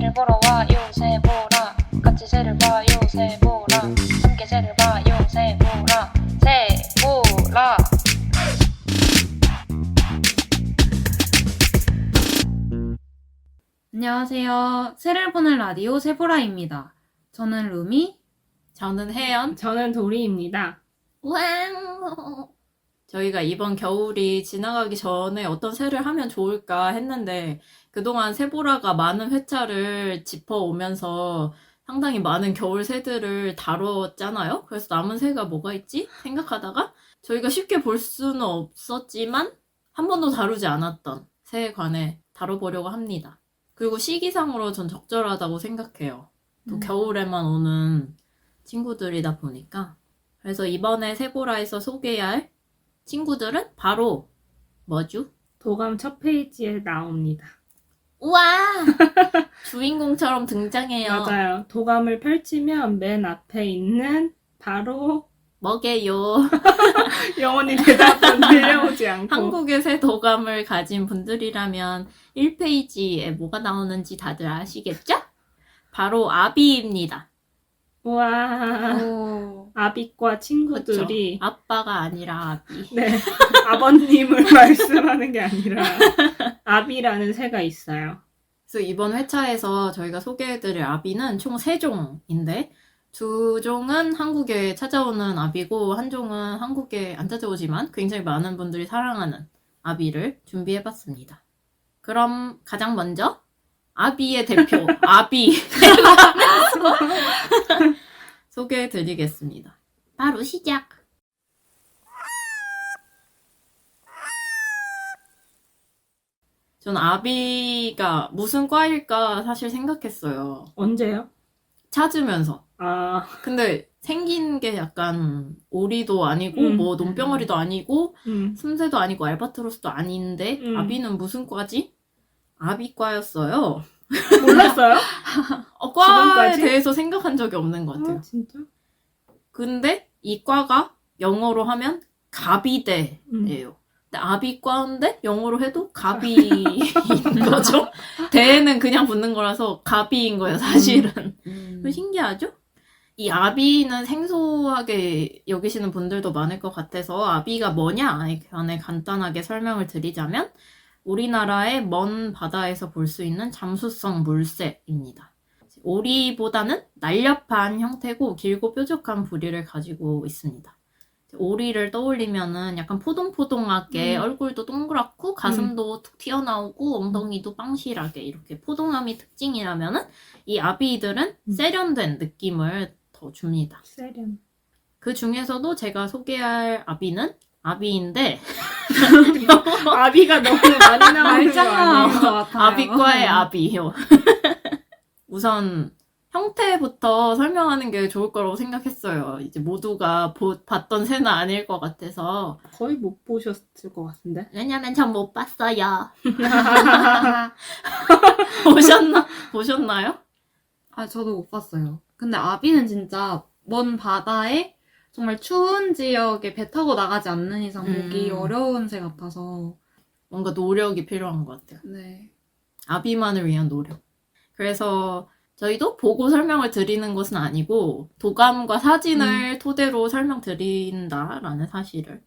새를 보러 와요 새보라 같이 새를 봐요 새보라 함께 새를 봐요 새보라 새보라. 안녕하세요. 새를 보는 라디오 새보라입니다. 저는 루미. 저는 혜연. 저는 도리입니다. 왕! 저희가 이번 겨울이 지나가기 전에 어떤 새를 하면 좋을까 했는데 그동안 새보라가 많은 회차를 짚어오면서 상당히 많은 겨울 새들을 다뤘잖아요. 그래서 남은 새가 뭐가 있지? 생각하다가 저희가 쉽게 볼 수는 없었지만 한 번도 다루지 않았던 새에 관해 다뤄보려고 합니다. 그리고 시기상으로 전 적절하다고 생각해요. 또 겨울에만 오는 친구들이다 보니까. 그래서 이번에 새보라에서 소개할 친구들은 바로 뭐죠? 도감 첫 페이지에 나옵니다. 우와! 주인공처럼 등장해요. 맞아요. 도감을 펼치면 맨 앞에 있는 바로 뭐게요? 영원히 대답은 들려오지 않고 한국의 새 도감을 가진 분들이라면 1페이지에 뭐가 나오는지 다들 아시겠죠? 바로 아비입니다. 우와 오. 아비과 친구들이 그쵸? 아빠가 아니라 아비. 네 아버님을 말씀하는 게 아니라 아비라는 새가 있어요. 그래서 이번 회차에서 저희가 소개해드릴 아비는 총 3종인데 2종은 한국에 찾아오는 아비고 한 종은 한국에 안 찾아오지만 굉장히 많은 분들이 사랑하는 아비를 준비해봤습니다. 그럼 가장 먼저 아비의 대표 아비 소개해드리겠습니다. 바로 시작! 전 아비가 무슨 과일까 사실 생각했어요. 언제요? 찾으면서. 아 근데 생긴 게 약간 오리도 아니고 뭐 논병아리도 아니고 숨새도 아니고 알바트로스도 아닌데 아비는 무슨 과지? 아비과였어요. 몰랐어요? 과에 지금까지? 대해서 생각한 적이 없는 것 같아요. 진짜? 근데 이 과가 영어로 하면 가비대예요. 근데 아비과인데 영어로 해도 가비인 거죠. 대는 그냥 붙는 거라서 가비인 거예요, 사실은. 신기하죠? 이 아비는 생소하게 여기시는 분들도 많을 것 같아서 아비가 뭐냐에 관해 간단하게 설명을 드리자면 우리나라의 먼 바다에서 볼 수 있는 잠수성 물새입니다. 오리보다는 날렵한 형태고 길고 뾰족한 부리를 가지고 있습니다. 오리를 떠올리면은 약간 포동포동하게 얼굴도 동그랗고 가슴도 툭 튀어나오고 엉덩이도 빵실하게 이렇게 포동함이 특징이라면은 이 아비들은 세련된 느낌을 더 줍니다. 세련. 그 중에서도 제가 소개할 아비는 아비인데 아비가 너무 많이 나오는 거 아니에요? 것 같아요. 아비과의 아비요. 우선 형태부터 설명하는 게 좋을 거라고 생각했어요. 이제 모두가 봤던 새는 아닐 것 같아서. 거의 못 보셨을 것 같은데. 왜냐면 전 못 봤어요. 보셨나요? 아, 저도 못 봤어요. 근데 아비는 진짜 먼 바다에 정말 추운 지역에 배 타고 나가지 않는 이상 보기 어려운 새 같아서. 뭔가 노력이 필요한 것 같아요. 네. 아비만을 위한 노력. 그래서 저희도 보고 설명을 드리는 것은 아니고 도감과 사진을 토대로 설명드린다라는 사실을.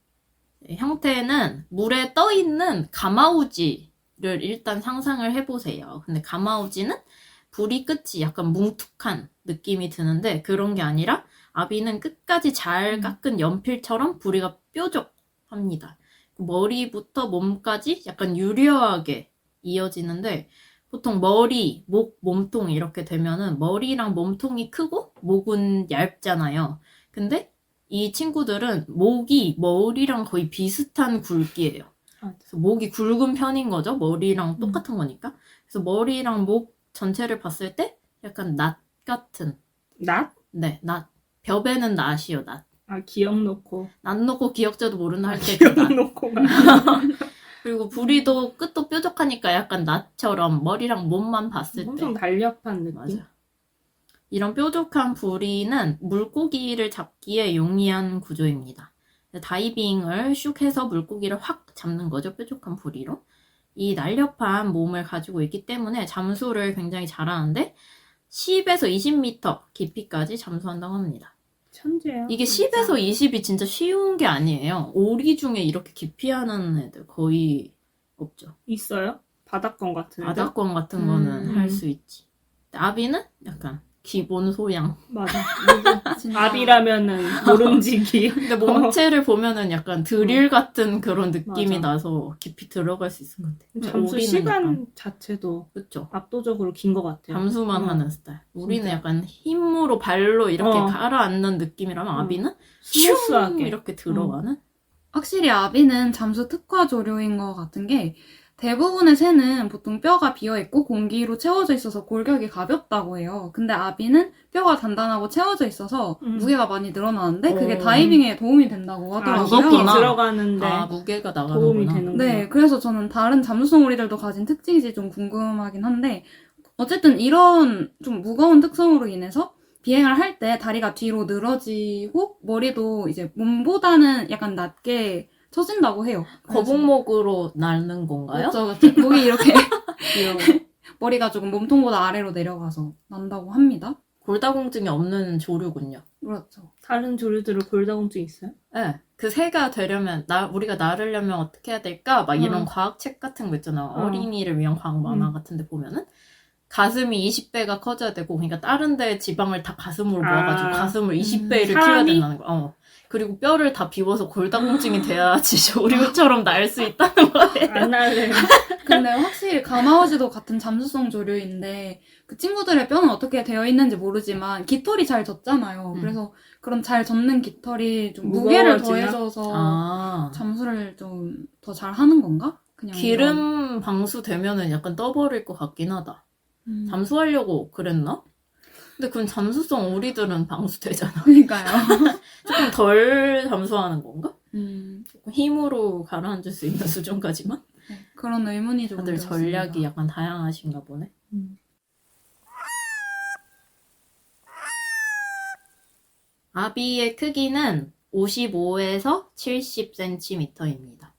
형태는 물에 떠있는 가마우지를 일단 상상을 해보세요. 근데 가마우지는 부리 끝이 약간 뭉툭한 느낌이 드는데 그런 게 아니라 아비는 끝까지 잘 깎은 연필처럼 부리가 뾰족합니다. 머리부터 몸까지 약간 유려하게 이어지는데 보통 머리, 목, 몸통 이렇게 되면은 머리랑 몸통이 크고 목은 얇잖아요. 근데 이 친구들은 목이 머리랑 거의 비슷한 굵기예요. 그래서 목이 굵은 편인 거죠. 머리랑 똑같은 거니까. 그래서 머리랑 목 전체를 봤을 때 약간 낫 같은. 낫? 네, 낫. 벼베는 낫이요, 낫. 아 기억 놓고. 낫 놓고 기억자도 모르나 할 때 그 낫. 놓고가. 그리고 부리도 끝도 뾰족하니까 약간 낫처럼 머리랑 몸만 봤을 때. 엄청 날렵한 느낌. 맞아. 이런 뾰족한 부리는 물고기를 잡기에 용이한 구조입니다. 다이빙을 슉 해서 물고기를 확 잡는 거죠. 뾰족한 부리로. 이 날렵한 몸을 가지고 있기 때문에 잠수를 굉장히 잘하는데 10에서 20m 깊이까지 잠수한다고 합니다. 천재야. 이게 진짜. 10에서 20이 진짜 쉬운 게 아니에요. 오리 중에 이렇게 깊이 하는 애들 거의 없죠. 있어요? 바닷권 같은 애들? 바닷권 같은 거는 음. 할 수 있지. 아비는 약간 기본 소양. 맞아. 진짜. 아비라면은 모름지기. 근데 몸체를 보면은 약간 드릴 같은 그런 느낌이 맞아. 나서 깊이 들어갈 수 있을 것 같아. 근데 잠수 오리는 시간 약간, 자체도 그쵸. 압도적으로 긴 것 같아요. 잠수만 어. 하는 스타일. 우리는 진짜. 약간 힘으로 발로 이렇게 어. 가라앉는 느낌이라면 어. 아비는 슝 스무스하게. 이렇게 들어가는? 확실히 아비는 잠수 특화 조류인 것 같은 게 대부분의 새는 보통 뼈가 비어있고 공기로 채워져 있어서 골격이 가볍다고 해요. 근데 아비는 뼈가 단단하고 채워져 있어서 무게가 많이 늘어나는데 그게 어. 다이빙에 도움이 된다고 하더라고요. 무겁구나. 깊이 들어가는데 아, 무게가 도움이 나가는구나. 되는 네, 그래서 저는 다른 잠수성 오리들도 가진 특징이 좀 궁금하긴 한데 어쨌든 이런 좀 무거운 특성으로 인해서 비행을 할 때 다리가 뒤로 늘어지고 머리도 이제 몸보다는 약간 낮게 처진다고 해요. 거북목으로 날는 건가요? 그렇죠. 목이 이렇게 귀여워. 머리가 조금 몸통보다 아래로 내려가서 난다고 합니다. 골다공증이 없는 조류군요. 그렇죠. 다른 조류들은 골다공증 있어요? 네. 그 새가 되려면, 우리가 나르려면 어떻게 해야 될까? 막 이런 음. 과학책 같은 거 있잖아. 어. 어린이를 위한 과학 만화 같은 데 보면은. 가슴이 20배가 커져야 되고, 그러니까 다른 데 지방을 다 가슴으로 모아가지고 가슴을 20배를 키워야 사람이? 된다는 거야. 그리고 뼈를 다 비워서 골다공증이 돼야지 조류처럼 날 수 있다는 거예요. 안 날래. 근데 확실히 가마우지도 같은 잠수성 조류인데 그 친구들의 뼈는 어떻게 되어 있는지 모르지만 깃털이 잘 젖잖아요. 그래서 그런 잘 젖는 깃털이 좀 무게를 무거워지나? 더해줘서 아. 잠수를 좀 더 잘하는 건가? 그냥 기름 방수 되면은 약간 떠버릴 것 같긴 하다. 이런. 잠수하려고 그랬나? 근데 그럼 잠수성 오리들은 방수되잖아. 그러니까요. 조금 덜 잠수하는 건가? 조금 힘으로 가라앉을 수 있는 수준까지만? 네, 그런 의문이 좀 다들 들었습니다. 전략이 약간 다양하신가 보네. 아비의 크기는 55에서 70cm입니다.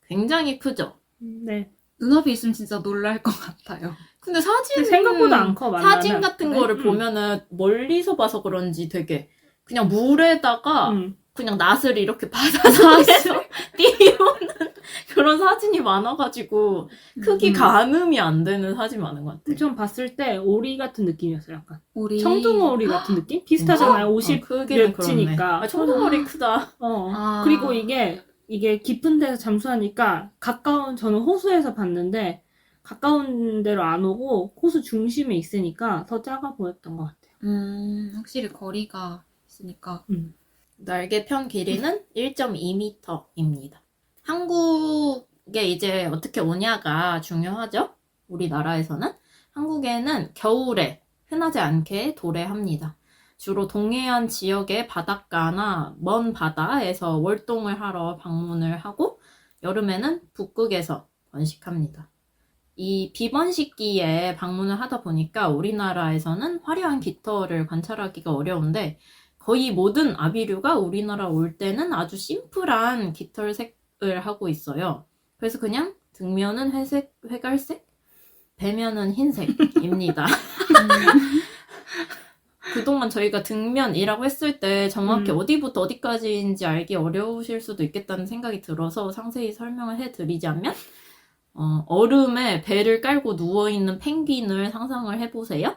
굉장히 크죠? 네. 눈앞에 있으면 진짜 놀랄 것 같아요. 근데 사진 생각보다 안 커, 만나면. 사진 같은 그래? 거를 보면은 멀리서 봐서 그런지 되게 그냥 물에다가 그냥 낫을 이렇게 바다상에서 띄우는 그런 사진이 많아가지고 크기 가늠이 안 되는 사진 많은 것 같아요. 좀 봤을 때 오리 같은 느낌이었어요. 약간 우리 청둥어 오리 같은 느낌? 비슷하잖아요. 50 크기는 몇이니까. 그렇네. 청둥오리 크다. 아. 그리고 이게 깊은 데서 잠수하니까 저는 호수에서 봤는데 가까운 데로 안 오고 호수 중심에 있으니까 더 작아 보였던 것 같아요. 확실히 거리가 있으니까. 날개 편 길이는 1.2m입니다. 한국에 이제 어떻게 오냐가 중요하죠? 우리나라에서는. 한국에는 겨울에 흔하지 않게 도래합니다. 주로 동해안 지역의 바닷가나 먼 바다에서 월동을 하러 방문을 하고 여름에는 북극에서 번식합니다. 이 비번식기에 방문을 하다 보니까 우리나라에서는 화려한 깃털을 관찰하기가 어려운데 거의 모든 아비류가 우리나라 올 때는 아주 심플한 깃털색을 하고 있어요. 그래서 그냥 등면은 회색, 회갈색, 배면은 흰색입니다. 그동안 저희가 등면이라고 했을 때 정확히 어디부터 어디까지인지 알기 어려우실 수도 있겠다는 생각이 들어서 상세히 설명을 해드리자면 얼음에 배를 깔고 누워있는 펭귄을 상상을 해보세요.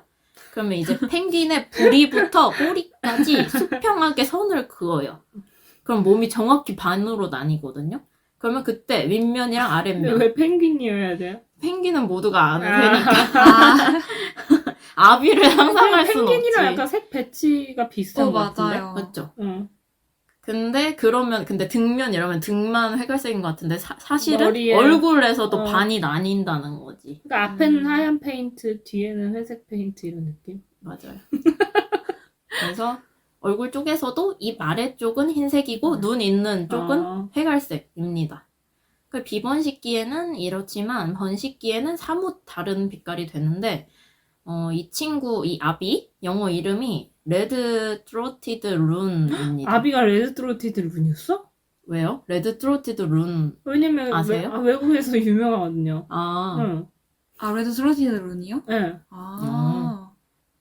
그러면 이제 펭귄의 부리부터 꼬리까지 수평하게 선을 그어요. 그럼 몸이 정확히 반으로 나뉘거든요. 그러면 그때 윗면이랑 근데 아랫면. 왜 펭귄이어야 돼요? 펭귄은 모두가 아는 새니까. 아비를 상상할 수는 없지. 펭귄이랑 약간 색 배치가 비슷한 것 같은데? 맞아요. 맞죠? 응. 근데 등면 이러면 등만 회갈색인 것 같은데 사실은 머리에- 얼굴에서도 반이 나뉜다는 거지. 그러니까 앞에는 하얀 페인트, 뒤에는 회색 페인트 이런 느낌? 맞아요. 그래서 얼굴 쪽에서도 입 아래쪽은 흰색이고 눈 있는 쪽은 회갈색입니다. 그 비번식기에는 이렇지만 번식기에는 사뭇 다른 빛깔이 되는데 이 아비 영어 이름이 레드 트로티드 룬입니다. 아비가 레드 트로티드 룬이었어? 왜요? 레드 트로티드 룬. 왜냐면 아세요? 외국에서 유명하거든요. 아, 응. 아, 레드 스로티드 룬이요? 네. 아.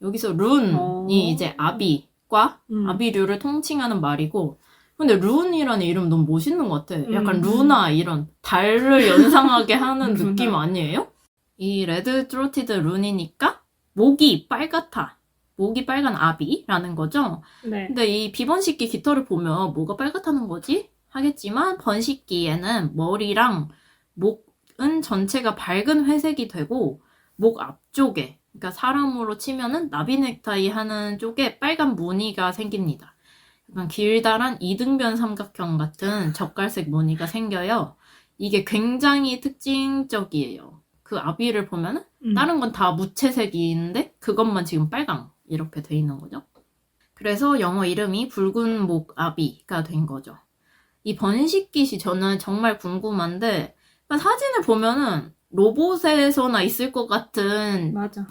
여기서 룬이 어. 이제 아비과 아비류를 통칭하는 말이고, 근데 룬이라는 이름 너무 멋있는 것 같아. 약간 루나 이런 달을 연상하게 하는 루나. 느낌 아니에요? 이 레드 트로티드 룬이니까 목이 빨갛다. 목이 빨간 아비라는 거죠. 네. 근데 이 비번식기 깃털을 보면 뭐가 빨갛다는 거지? 하겠지만 번식기에는 머리랑 목은 전체가 밝은 회색이 되고 목 앞쪽에, 그러니까 사람으로 치면은 나비 넥타이 하는 쪽에 빨간 무늬가 생깁니다. 약간 길다란 이등변 삼각형 같은 젓갈색 무늬가 생겨요. 이게 굉장히 특징적이에요. 그 아비를 보면은 다른 건 다 무채색인데 그것만 지금 빨강 이렇게 돼 있는 거죠. 그래서 영어 이름이 붉은 목 아비가 된 거죠. 이 번식깃이 저는 정말 궁금한데 사진을 보면은 로봇에서나 있을 것 같은 맞아.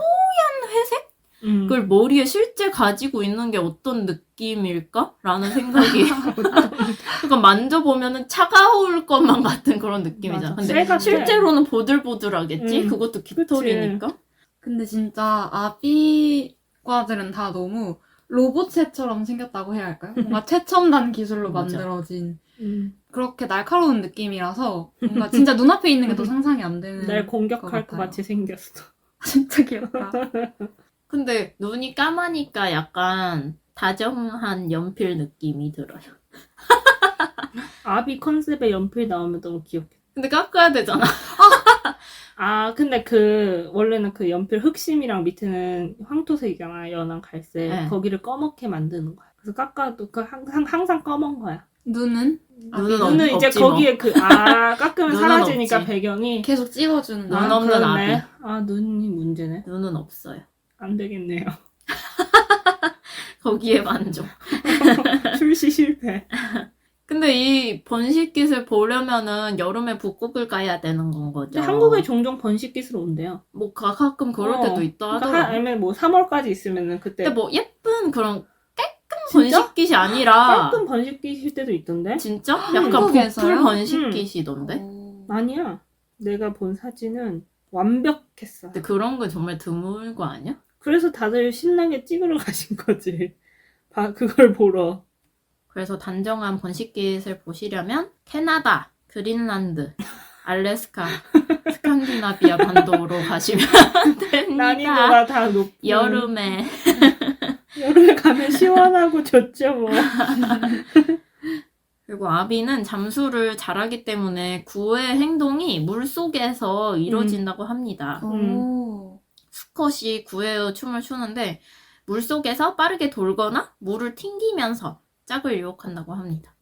회색? 그걸 머리에 실제 가지고 있는 게 어떤 느낌일까? 라는 생각이 그러니까 만져보면은 차가울 것만 같은 그런 느낌이잖아. 맞아. 근데 쇠 같아. 실제로는 보들보들하겠지? 그것도 깃털이니까. 근데 진짜 아비과들은 다 너무 로봇체처럼 생겼다고 해야 할까요? 뭔가 최첨단 기술로 맞아. 만들어진 그렇게 날카로운 느낌이라서 뭔가 진짜 눈앞에 있는 게 더 상상이 안 되는 날 공격할 것 같아요. 같이 생겼어. 진짜 귀엽다. 근데 눈이 까마니까 약간 다정한 연필 느낌이 들어요. 아비 컨셉의 연필 나오면 너무 귀엽겠다. 근데 깎아야 되잖아. 아, 근데 원래는 그 연필 흑심이랑 밑에는 황토색이잖아. 연한 갈색. 네. 거기를 꺼멓게 만드는 거야. 그래서 깎아도 항상 검은 거야. 눈은? 눈은 이제 없지 뭐. 거기에 깎으면 눈은 사라지니까 없지. 배경이. 계속 찍어주는 눈 아, 없는 그렇네. 아비. 아, 눈이 문제네. 눈은 없어요. 안 되겠네요. 거기에 만족. 출시 실패. 근데 이 번식깃을 보려면은 여름에 북극을 가야 되는 건 거죠. 근데 한국에 종종 번식기스로 온대요. 뭐 가끔 그럴 때도 있다 그러니까 하더라고. 아니면 뭐 3월까지 있으면은 그때 근데 뭐 예쁜 그런 깔끔 진짜? 번식깃이 아니라 깔끔 번식기실 때도 있던데? 진짜? 약간 한국에서요? 보풀 번식깃이던데? 오. 아니야. 내가 본 사진은 완벽했어. 근데 그런 건 정말 드물 거 아니야? 그래서 다들 신나게 찍으러 가신 거지. 그걸 보러. 그래서 단정한 번식깃을 보시려면 캐나다, 그린란드, 알래스카, 스칸디나비아 반도로 가시면 됩니다. 난이도가 다 높고. 여름에. 여름에 가면 시원하고 좋죠, 뭐. 그리고 아비는 잠수를 잘하기 때문에 구의 행동이 물속에서 이루어진다고 합니다. 오. 수컷이 구의 춤을 추는데 물속에서 빠르게 돌거나 물을 튕기면서 짝을 유혹한다고 합니다.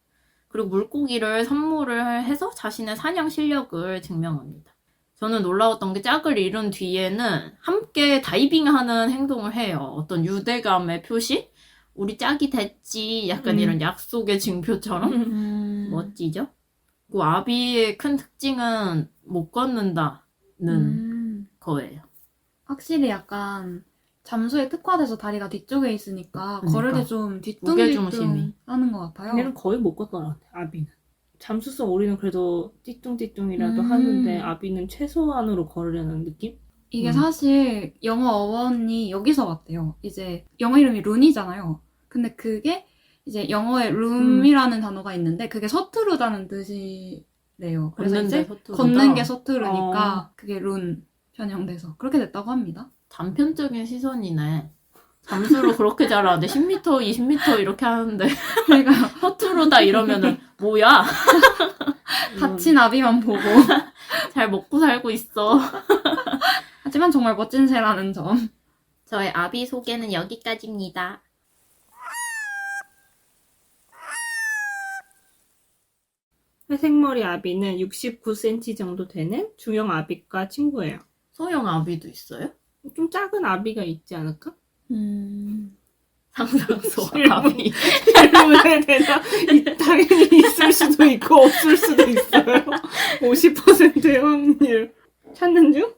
그리고 물고기를 선물을 해서 자신의 사냥 실력을 증명합니다. 저는 놀라웠던 게 짝을 이룬 뒤에는 함께 다이빙하는 행동을 해요. 어떤 유대감의 표시? 우리 짝이 됐지. 약간 이런 약속의 징표처럼. 멋지죠? 그 아비의 큰 특징은 못 걷는다는 거예요. 확실히 약간 잠수에 특화돼서 다리가 뒤쪽에 있으니까 그러니까. 걸을 때 좀 무게중심이. 뒤뚱뒤뚱 하는 것 같아요. 얘는 거의 못 걷더라, 아비는. 잠수성 오리는 그래도 띠뚱띠뚱이라도 음. 하는데 아비는 최소한으로 걸으려는 느낌? 이게 사실 영어 어원이 여기서 왔대요. 이제 영어 이름이 룬이잖아요. 근데 그게 이제 영어에 룸이라는 단어가 있는데 그게 서투르다는 뜻이래요. 그래서 걷는데 이제 서투르다. 걷는 게 서투르니까 그게 룬 변형돼서 그렇게 됐다고 합니다. 단편적인 시선이네. 잠수를 그렇게 잘하는데 10m, 20m 이렇게 하는데 그러니까 허투루다 이러면은 뭐야? 다친 아비만 보고 잘 먹고 살고 있어. 하지만 정말 멋진 새라는 점. 저의 아비 소개는 여기까지입니다. 회색머리 아비는 69cm 정도 되는 중형 아비과 친구예요. 소형 아비도 있어요? 좀 작은 아비가 있지 않을까? 상상소 아비. 질문에 대답 당연히 있을 수도 있고 없을 수도 있어요. 50%의 확률. 찾는 중?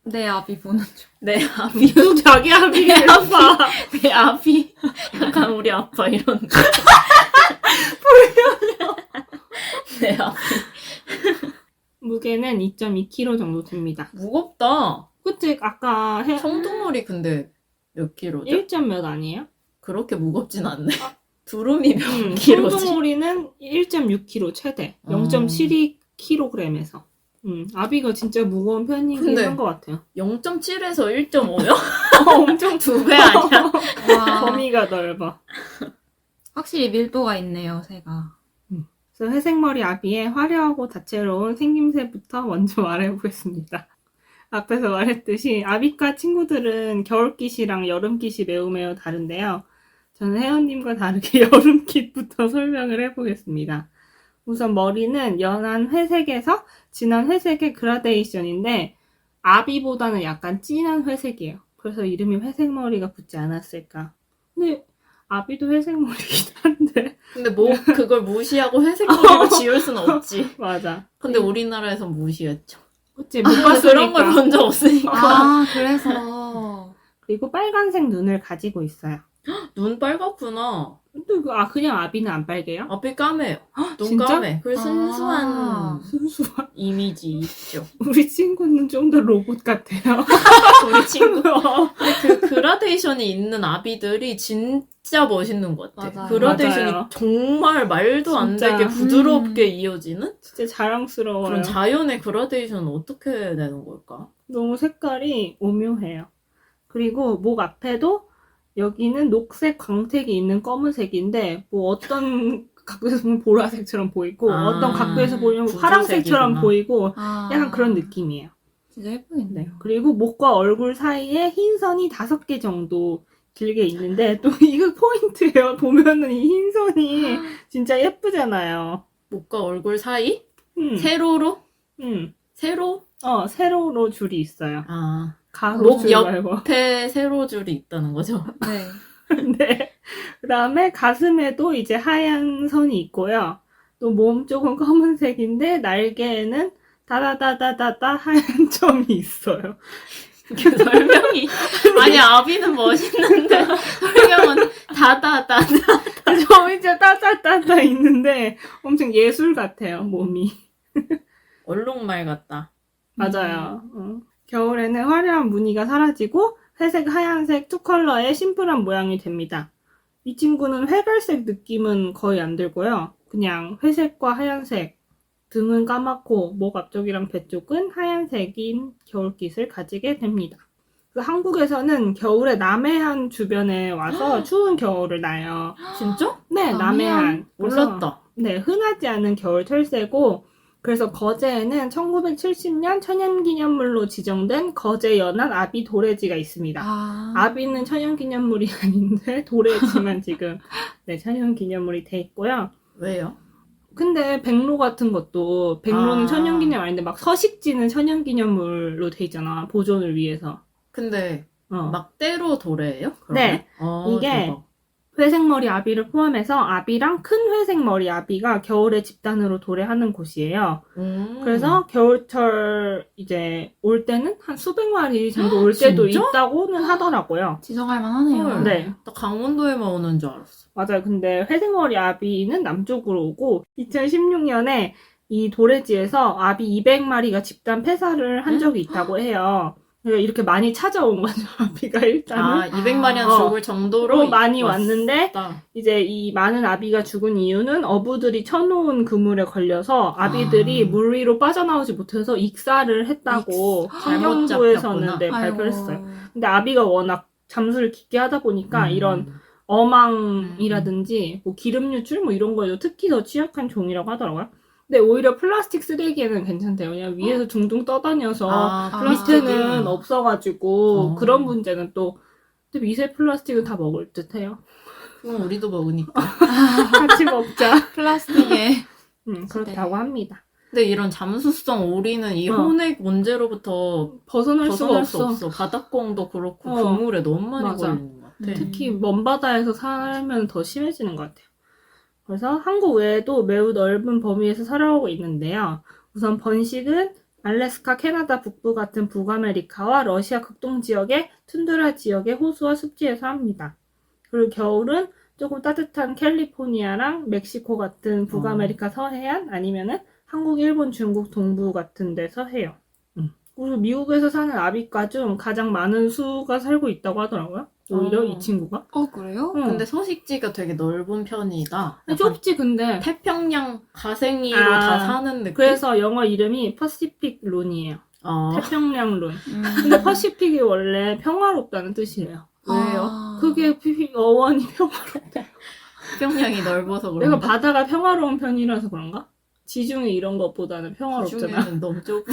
내 아비 보는 중. 내 아비. 계속 자기 아비를 봐. 내 아비. 약간 우리 아빠 이런 거. 내 아비. 무게는 2.2kg 정도 됩니다. 무겁다. 그치? 아까 청두물이 근데 몇 킬로죠? 1점 몇 아니에요? 그렇게 무겁진 않네. 두루미 몇 음, 킬로지? 청두물이는 1.6kg 최대. 0.72kg에서. 아비가 진짜 무거운 편이긴 근데 한 것 같아요. 0.7에서 1.5요? 엄청 2배 아니야? 와, 범위가 넓어. 확실히 밀도가 있네요, 새가. 그래서 회색머리 아비의 화려하고 다채로운 생김새부터 먼저 말해보겠습니다. 앞에서 말했듯이 아비과 친구들은 겨울깃이랑 여름깃이 매우 다른데요. 저는 혜연님과 다르게 여름깃부터 설명을 해보겠습니다. 우선 머리는 연한 회색에서 진한 회색의 그라데이션인데 아비보다는 약간 진한 회색이에요. 그래서 이름이 회색머리가 붙지 않았을까. 근데 아비도 회색머리긴 한데. 근데 뭐 그걸 무시하고 회색머리로 지을 수는 없지. 맞아. 근데 우리나라에서 무시했죠. 그치, 못 그런 걸 봤으니까. 본 적 없으니까. 아, 그래서. 그리고 빨간색 눈을 가지고 있어요. 눈 빨갛구나. 근데 그냥 아비는 안 빨개요? 앞이 까매요. 눈 진짜? 까매. 그래서 순수한 아. 순수한. 이미지 있죠. 우리 친구는 좀 더 로봇 같아요. 우리 친구. 근데 그 그라데이션이 있는 아비들이 진짜 멋있는 것 같아. 맞아요. 그라데이션이 맞아요. 정말 말도 안 진짜. 되게 부드럽게 이어지는 진짜 자랑스러워요. 그런 자연의 그라데이션은 어떻게 내는 걸까? 너무 색깔이 오묘해요. 그리고 목 앞에도 여기는 녹색 광택이 있는 검은색인데 뭐 어떤 각도에서 보면 보라색처럼 보이고 아, 어떤 각도에서 보면 구두색이구나. 파란색처럼 보이고 아, 약간 그런 느낌이에요. 진짜 예쁘겠네요. 그리고 목과 얼굴 사이에 흰 선이 5개 정도 길게 있는데 또 이거 포인트예요. 보면은 이 흰 선이 진짜 예쁘잖아요. 목과 얼굴 사이? 음, 세로로? 음. 세로? 세로로 줄이 있어요. 아, 가로 목 줄 옆- 말고. 옆에 세로줄이 있다는 거죠? 네. 네. 그 다음에 가슴에도 이제 하얀 선이 있고요. 또 몸 쪽은 검은색인데 날개에는 다다다다다다 하얀 점이 있어요. 그 설명이. 아니, 아비는 멋있는데, 설명은 다다다다. 점이 진짜 따다다다 있는데 엄청 예술 같아요, 몸이. 얼룩말 같다. 맞아요. 겨울에는 화려한 무늬가 사라지고 회색, 하얀색 투 컬러의 심플한 모양이 됩니다. 이 친구는 회갈색 느낌은 거의 안 들고요. 그냥 회색과 하얀색, 등은 까맣고 목 앞쪽이랑 배 쪽은 하얀색인 겨울깃을 가지게 됩니다. 한국에서는 겨울에 남해안 주변에 와서 추운 겨울을 나요. 진짜? 네, 남해안. 그래서 몰랐다. 네, 흔하지 않은 겨울 철새고 그래서 거제에는 1970년 천연기념물로 지정된 거제 연안 아비 도래지가 있습니다. 아비는 천연기념물이 아닌데 도래지만 지금 네, 천연기념물이 돼 있고요. 왜요? 근데 백로 같은 것도 백로는 아. 천연기념 아닌데 막 서식지는 천연기념물로 돼 있잖아. 보존을 위해서. 근데, 어. 막대로 도래예요? 네. 이게 이게 회색머리 아비를 포함해서 아비랑 큰 회색머리 아비가 겨울에 집단으로 도래하는 곳이에요. 그래서 겨울철 이제 올 때는 한 수백 마리 정도 올 때도 진짜? 있다고는 하더라고요. 지정할 만하네요. 헐. 네, 나 강원도에만 오는 줄 알았어. 맞아요. 근데 회색머리 아비는 남쪽으로 오고 2016년에 이 도래지에서 아비 200마리가 집단 폐사를 한 적이 있다고 해요. 그러니까 이렇게 많이 찾아온 거죠. 아비가 일단은. 200마리나 어. 죽을 정도로 많이 왔는데 왔다. 이제 이 많은 아비가 죽은 이유는 어부들이 쳐놓은 그물에 걸려서 아비들이 물 위로 빠져나오지 못해서 익사를 했다고 잘못 환경부에서는 잡혔구나. 네, 발표를 했어요. 근데 아비가 워낙 잠수를 깊게 하다 보니까 이런 음. 어망이라든지 뭐 기름 유출 뭐 이런 거에도 특히 더 취약한 종이라고 하더라고요. 근데 오히려 플라스틱 쓰레기에는 괜찮대요. 그냥 위에서 둥둥 떠다녀서 플라스틱이. 밑에는 없어가지고 어. 그런 문제는 또 근데 미세 플라스틱은 다 먹을 듯해요. 그럼 우리도 먹으니까. 같이 먹자. 플라스틱에. 그렇다고 합니다. 근데 이런 잠수성 오리는 이 어. 혼액 문제로부터 벗어날 수가 벗어날 수 없어. 없어. 바닷공도 그렇고 어. 그물에 너무 많이 맞아. 걸리는 것 같아. 특히 먼 바다에서 살면 더 심해지는 것 같아요. 그래서 한국 외에도 매우 넓은 범위에서 살아오고 있는데요. 우선 번식은 알래스카, 캐나다 북부 같은 북아메리카와 러시아 극동 지역의 툰드라 지역의 호수와 습지에서 합니다. 그리고 겨울은 조금 따뜻한 캘리포니아랑 멕시코 같은 북아메리카 서해안 아니면은 한국, 일본, 중국 동부 같은 데서 해요. 그리고 미국에서 사는 아비과 중 가장 많은 수가 살고 있다고 하더라고요. 오히려 이 친구가. 그래요? 근데 서식지가 되게 넓은 편이다. 약간 좁지 근데. 태평양 가생이로 아, 다 사는 느낌? 그래서 영어 이름이 퍼시픽 룬이에요. 태평양 룬. 근데 퍼시픽이 원래 평화롭다는 뜻이에요. 왜요? 그게 어원이 평화롭대. 태평양이 넓어서 그런가? 내가 바다가 평화로운 편이라서 그런가? 지중해 이런 것보다는 평화롭잖아. 지중해는 너무 좁은.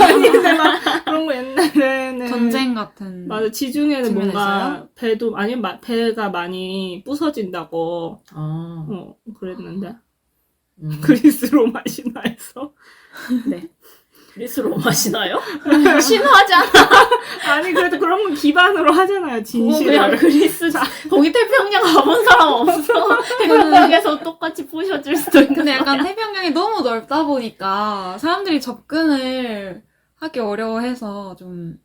아니 근데 막 그런 거 옛날에는 전쟁 같은. 맞아. 지중해는 측면에서요? 뭔가 배도 아니 배가 많이 부서진다고 그랬는데 그리스 로마 신화에서 네. 그리스 로마 신화요? 신화잖아. 아니 그래도 그런 건 기반으로 하잖아요. 진실을. 그냥 그리스 거기 태평양 가본 사람 없어. 태평양에서 똑같이 부셔질 수도 있는. 근데 약간 태평양이 너무 넓다 보니까 사람들이 접근을 하기 어려워해서 좀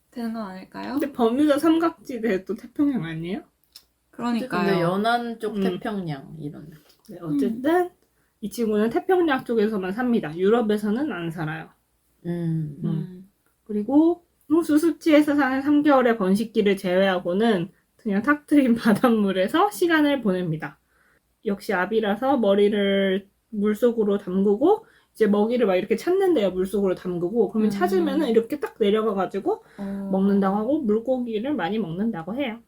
되는 건 아닐까요? 근데 버뮤다 삼각지대도 태평양 아니에요? 그러니까요. 근데 연안 쪽 태평양 이런. 네, 어쨌든 이 친구는 태평양 쪽에서만 삽니다. 유럽에서는 안 살아요. 그리고 수습지에서 사는 3개월의 번식기를 제외하고는 그냥 탁 트인 바닷물에서 시간을 보냅니다. 역시 아비라서 머리를 물속으로 담그고 이제 먹이를 막 이렇게 찾는데요. 물속으로 담그고 그러면 찾으면은 이렇게 딱 내려가가지고 먹는다고 하고 물고기를 많이 먹는다고 해요.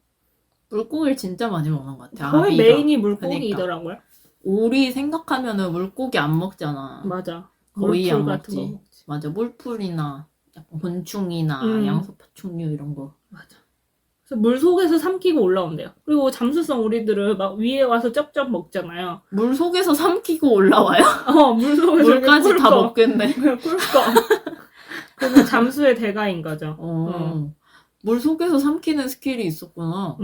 물고기를 진짜 많이 먹는 것 같아. 거의 아비가. 메인이 물고기이더라고요. 오리 생각하면은 물고기 안 먹잖아. 맞아. 거의 안 물풀 같은 먹지. 거 먹지. 맞아. 물풀이나 약간 곤충이나 양서파충류 이런 거. 맞아. 그래서 물 속에서 삼키고 올라온대요. 그리고 잠수성 오리들은 막 위에 와서 쩝쩝 먹잖아요. 물 속에서 삼키고 올라와요? 물 속에서 물까지 다 먹겠네. 그냥 꿀꺽. 그래서 잠수의 대가인 거죠. 물 속에서 삼키는 스킬이 있었구나.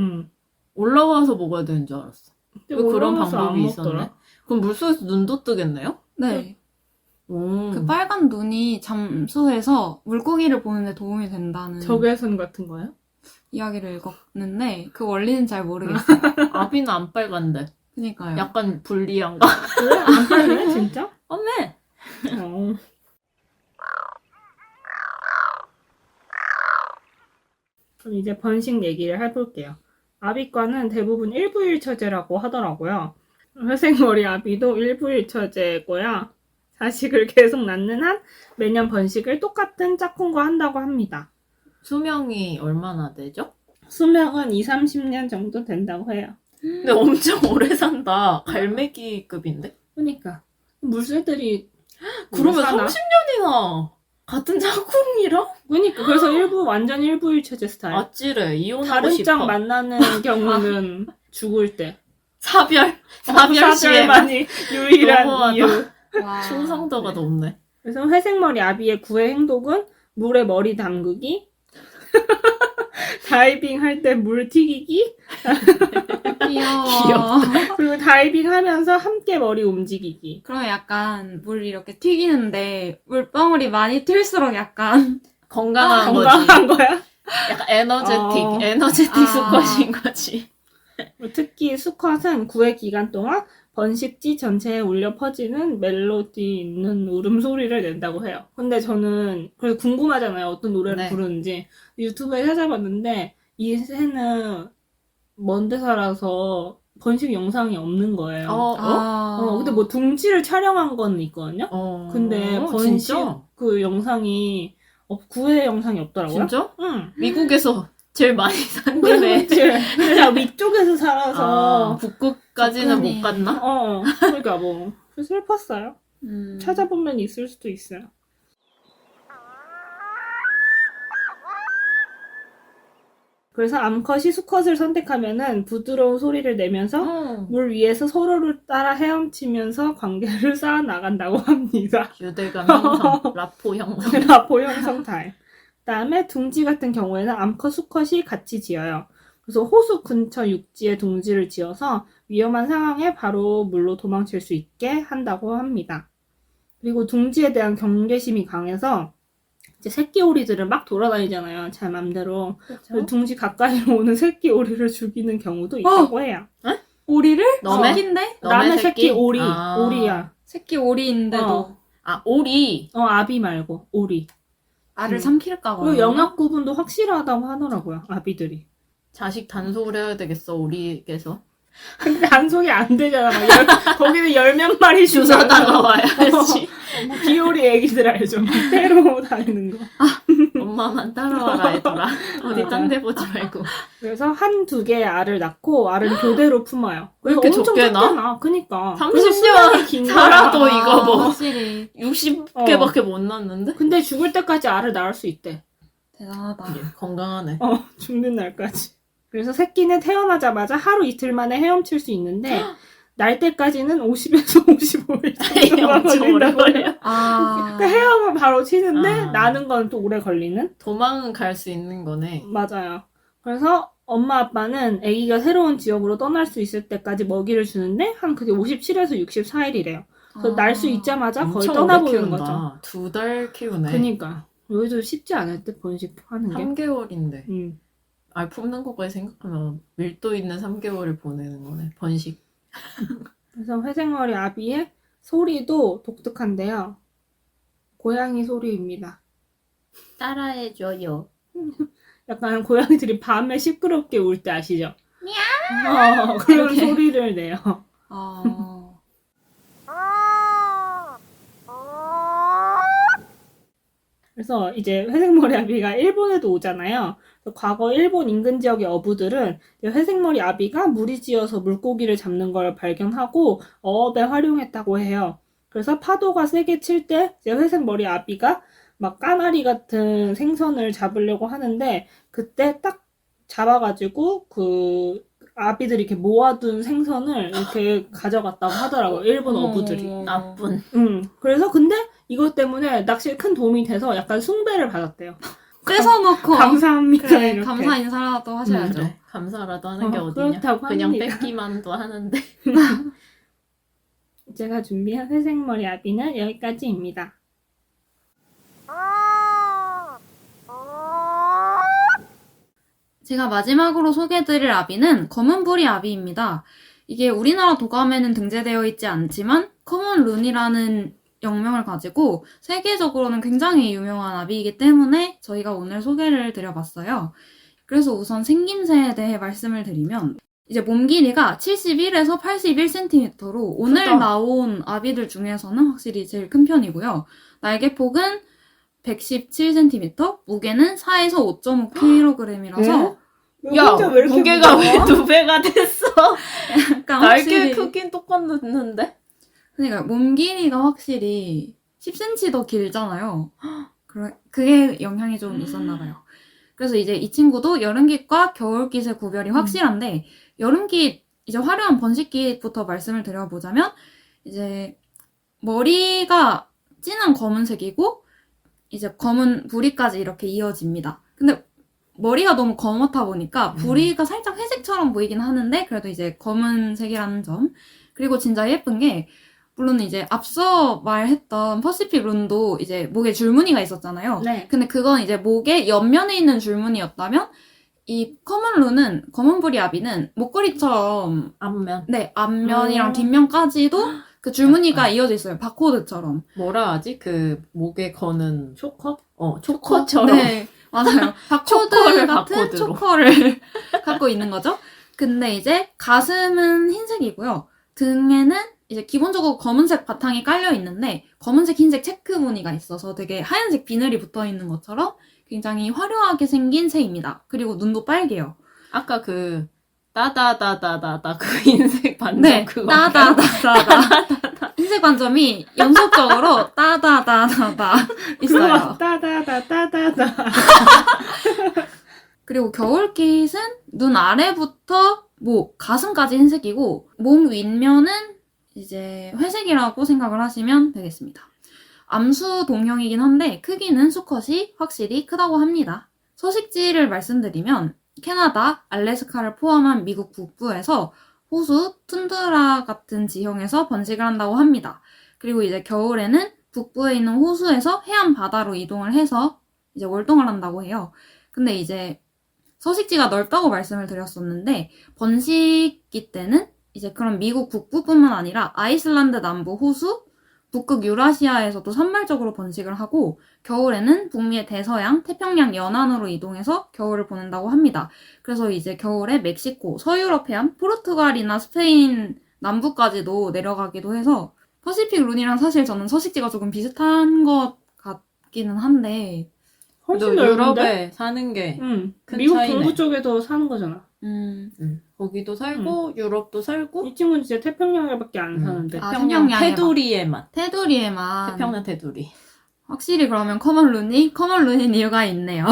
올라와서 먹어야 되는 줄 알았어. 왜 그런 방법이 있었네? 그럼 물 속에서 눈도 뜨겠네요? 네. 그 빨간 눈이 잠수해서 물고기를 보는데 도움이 된다는 적외선 같은 거요? 이야기를 읽었는데 그 원리는 잘 모르겠어요. 아비는 안 빨간데. 그니까요. 약간 불리한가? 그래? 안 빨래? 진짜? 어메! 그럼 이제 번식 얘기를 해볼게요. 아비과는 대부분 일부일처제라고 하더라고요. 회색머리 아비도 일부일처제고요. 자식을 계속 낳는 한 매년 번식을 똑같은 짝꿍과 한다고 합니다. 수명이 얼마나 되죠? 수명은 20-30년 정도 된다고 해요. 근데 엄청 오래 산다. 갈매기급인데? 그러니까 물새들이 그러면 사나? 30년이나 같은 짝꿍이랑? 그러니까 그래서 완전 일부일처제 스타일. 아찔해. 이혼하고 다른 싶어. 짝 만나는 경우는 죽을 때. 사별 시에 사별만이 유일한 너무하다. 이유. 와. 충성도가 높네. 그래서 회색머리 아비의 구애 행동은 물에 머리 담그기, 다이빙 할 때 물 튀기기, 귀여워. 그리고 다이빙 하면서 함께 머리 움직이기. 그러면 약간 물 이렇게 튀기는데 물방울이 많이 튈수록 약간 건강한 거지. 건강한 거야? 약간 에너제틱. 에너제틱 아. 수컷인 거지. 특히 수컷은 구애 기간 동안 번식지 전체에 울려 퍼지는 멜로디 있는 울음소리를 낸다고 해요. 근데 저는 그래서 궁금하잖아요. 어떤 노래를 네. 부르는지. 유튜브에 찾아봤는데 이 새는 먼데 살아서 번식 영상이 없는 거예요. 근데 뭐 둥지를 촬영한 건 있거든요. 근데 번식 진짜? 그 영상이 구애 영상이 없더라고요. 진짜? 응. 미국에서 제일 많이 산 그래, 데네. 근데 제가 위쪽에서 살아서 북극까지는 접근이. 못 갔나? 그러니까 뭐 슬펐어요. 음. 찾아보면 있을 수도 있어요. 그래서 암컷이 수컷을 선택하면은 부드러운 소리를 내면서 물 위에서 서로를 따라 헤엄치면서 관계를 쌓아 나간다고 합니다. 유대감 형성, 라포 형성. 라포 형성 타입. 그다음에 둥지 같은 경우에는 암컷, 수컷이 같이 지어요. 그래서 호수 근처 육지에 둥지를 지어서 위험한 상황에 바로 물로 도망칠 수 있게 한다고 합니다. 그리고 둥지에 대한 경계심이 강해서 이제 새끼 오리들은 막 돌아다니잖아요. 잘 맘대로. 그렇죠. 둥지 가까이로 오는 새끼 오리를 죽이는 경우도 있다고 해요. 오리를? 너네? 새끼인데? 남의 새끼 오리. 아. 오리야. 새끼 오리인데도 아, 오리. 아비 말고 오리. 알을 음. 삼킬까 봐. 그리고 영역 구분도 확실하다고 하더라고요. 아비들이. 자식 단속을 해야 되겠어, 오리께서. 근데 단속이 안 되잖아. 거기는 열 몇 마리 주워다가 와야지. 비오리 애기들 알죠? 때로 다니는 거. 엄마만 따라와라, 얘들아. 어디 딴 데 보지 말고. 그래서 한두 개의 알을 낳고 알은 교대로 품어요. 왜 이렇게 엄청 적게 낳아? 그니까. 30년 긴 살아도 거야. 이거 뭐. 확실히 60개밖에 못 낳는데? 근데 죽을 때까지 알을 낳을 수 있대. 대단하다. 건강하네. 죽는 날까지. 그래서 새끼는 태어나자마자 하루 이틀 만에 헤엄칠 수 있는데 날 때까지는 50에서 55일 정도가 엄청 오래 걸린다고 걸려. 해요. 아. 그러니까 헤엄은 바로 치는데 아. 나는 건 또 오래 걸리는? 도망은 갈 수 있는 거네. 맞아요. 그래서 엄마 아빠는 아기가 새로운 지역으로 떠날 수 있을 때까지 먹이를 주는데 한 그게 57에서 64일이래요. 그래서 날 수 있자마자 거의 엄청 떠나보는 오래 거죠. 키운다. 2달 키우네. 그니까 여기도 쉽지 않을 때 번식하는 게. 3개월인데. 음. 품는 것까지 생각하면 밀도 있는 3개월을 보내는 거네. 번식. 그래서 회색머리 아비의 소리도 독특한데요. 고양이 소리입니다. 따라해줘요. 약간 고양이들이 밤에 시끄럽게 울 때 아시죠? 미야우! 그런 이렇게. 소리를 내요. 아. 그래서 이제 회색머리 아비가 일본에도 오잖아요. 그래서 과거 일본 인근 지역의 어부들은 회색머리 아비가 무리지어서 물고기를 잡는 걸 발견하고 어업에 활용했다고 해요. 그래서 파도가 세게 칠 때 회색머리 아비가 막 까나리 같은 생선을 잡으려고 하는데 그때 딱 잡아가지고 그 아비들이 이렇게 모아둔 생선을 이렇게 가져갔다고 하더라고요. 일본 어부들이. 나쁜. 그래서 근데 이것 때문에 낚시에 큰 도움이 돼서 약간 숭배를 받았대요. 뺏어놓고. 감사합니다. 그래, 이렇게. 감사 인사라도 하셔야죠. 그래. 감사라도 하는 게 어디냐. 그렇다고 그냥 합니다. 뺏기만도 하는데. 제가 준비한 회색머리 아비는 여기까지입니다. 제가 마지막으로 소개해드릴 아비는 검은부리 아비입니다. 이게 우리나라 도감에는 등재되어 있지 않지만 커먼 룬이라는 영명을 가지고 세계적으로는 굉장히 유명한 아비이기 때문에 저희가 오늘 소개를 드려봤어요. 그래서 우선 생김새에 대해 말씀을 드리면 이제 몸 길이가 71에서 81cm로 오늘 크다. 나온 아비들 중에서는 확실히 제일 큰 편이고요. 날개폭은 117cm, 무게는 4에서 5.5kg이라서 야, 무게가 왜 2배가 됐어? 약간 날개 확실히 크긴 똑같는데? 그러니까 몸 길이가 확실히 10cm 더 길잖아요. 그게 영향이 좀 있었나 봐요. 그래서 이제 이 친구도 여름깃과 겨울깃의 구별이 확실한데 여름깃 이제 화려한 번식깃부터 말씀을 드려보자면 이제 머리가 진한 검은색이고 이제 검은 부리까지 이렇게 이어집니다. 근데 머리가 너무 검었다 보니까 부리가 살짝 회색처럼 보이긴 하는데 그래도 이제 검은색이라는 점. 그리고 진짜 예쁜 게 물론 이제 앞서 말했던 퍼시픽 룬도 이제 목에 줄무늬가 있었잖아요. 네. 근데 그건 이제 목의 옆면에 있는 줄무늬였다면 이 커먼 룬은 검은부리 아비는 목걸이처럼 앞면. 네 앞면이랑 뒷면까지도 그 줄무늬가 이어져 있어요. 바코드처럼. 뭐라 하지? 그 목에 거는 초커? 초코처럼. 네, 맞아요. 바코드 초커를 같은 바코드로. 초커를 갖고 있는 거죠. 근데 이제 가슴은 흰색이고요. 등에는 이제 기본적으로 검은색 바탕이 깔려 있는데 검은색, 흰색 체크 무늬가 있어서 되게 하얀색 비늘이 붙어 있는 것처럼 굉장히 화려하게 생긴 새입니다. 그리고 눈도 빨개요. 아까 그 따다다다다다 그 흰색 반점 네, 그거. 따다다다다. 흰색 반점이 연속적으로 따다다다다 있어요. 따다다다다다. 그리고 겨울깃은 눈 아래부터 목, 가슴까지 흰색이고 몸 윗면은 이제 회색이라고 생각을 하시면 되겠습니다. 암수 동형이긴 한데 크기는 수컷이 확실히 크다고 합니다. 서식지를 말씀드리면 캐나다, 알래스카를 포함한 미국 북부에서 호수, 툰드라 같은 지형에서 번식을 한다고 합니다. 그리고 이제 겨울에는 북부에 있는 호수에서 해안 바다로 이동을 해서 이제 월동을 한다고 해요. 근데 이제 서식지가 넓다고 말씀을 드렸었는데 번식기 때는 이제 그런 미국 북부뿐만 아니라 아이슬란드 남부, 호수, 북극 유라시아에서도 산발적으로 번식을 하고 겨울에는 북미의 대서양, 태평양 연안으로 이동해서 겨울을 보낸다고 합니다. 그래서 이제 겨울에 멕시코, 서유럽 해안, 포르투갈이나 스페인 남부까지도 내려가기도 해서 퍼시픽 룬이랑 사실 저는 서식지가 조금 비슷한 것 같기는 한데 훨씬 너 넓은데? 유럽에 사는 게 큰 미국 차이네. 동부 쪽에도 사는 거잖아. 거기도 살고 유럽도 살고 이 친구는 진짜 태평양에밖에 안 사는데. 아, 태평양 태평양에만. 테두리에만 테두리에만 태평양 테두리. 확실히 그러면 커먼룬인 이유가 있네요.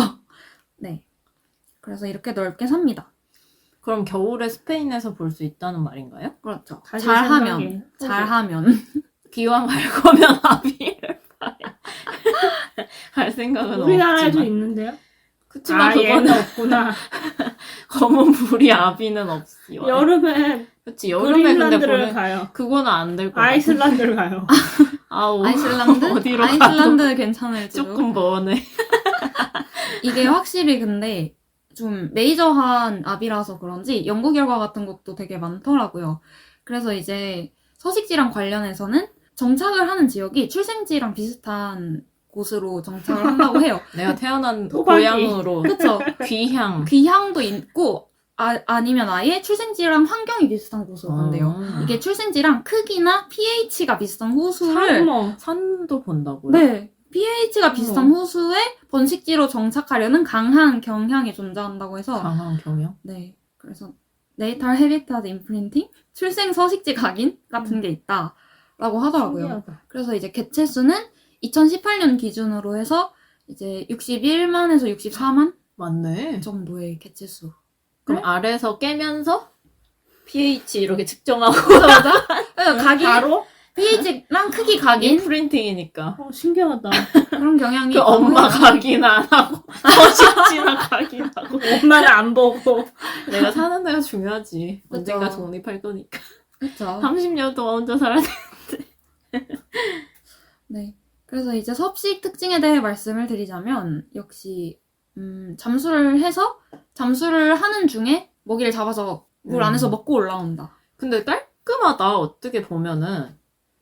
네. 그래서 이렇게 넓게 삽니다. 그럼 겨울에 스페인에서 볼 수 있다는 말인가요? 그렇죠. 다시 잘하면. 생각해. 잘하면. 기왕 갈 거면 아비를 봐야 갈 생각은 우리나라에도 없지만 있는데요? 그치만 얘는 그거는 없구나. 검은 불이 아비는 없지요. 여름엔 그치 여름에 근데 그린란드를 보는 가요. 그거는 안 될 것 같아. 아이슬란드를 가요. 아우 아이슬란드? 어디로 아이슬란드 괜찮을지도. 가도 조금 머네. 이게 확실히 근데 좀 메이저한 압이라서 그런지 연구 결과 같은 것도 되게 많더라고요. 그래서 이제 서식지랑 관련해서는 정착을 하는 지역이 출생지랑 비슷한 곳으로 정착을 한다고 해요. 내가 태어난 토박이. 고향으로 그쵸? 귀향. 귀향도 있고 아니면 아예 출생지랑 환경이 비슷한 곳으로 간대요. 이게 출생지랑 크기나 pH가 비슷한 호수를 어머. 산도 본다고요? 네. pH가 비슷한 호수에 번식지로 정착하려는 강한 경향이 존재한다고 해서 강한 경영. 네. 그래서 네이탈 헤비타트 임프린팅? 출생 서식지 각인 같은 게 있다라고 하더라고요. 신기하다. 그래서 이제 개체 수는 2018년 기준으로 해서 이제 61만에서 64만 맞네. 정도의 개체 수. 그럼 아래에서 깨면서 pH 이렇게 측정하고 맞아? 각인 바로? pH랑 크기 각인 프린팅이니까. 신기하다. 그런 경향이 그 있다고 엄마 해요. 각인 안 하고 서식지나 각인하고. 엄마는 안 보고. 내가 사는 데가 중요하지. 그쵸. 언젠가 독립할 거니까. 그쵸. 30년 동안 혼자 살아야 돼. 네. 그래서 이제 섭식 특징에 대해 말씀을 드리자면 역시 잠수를 해서 잠수를 하는 중에 먹이를 잡아서 물 안에서 먹고 올라온다. 근데 깔끔하다. 어떻게 보면은.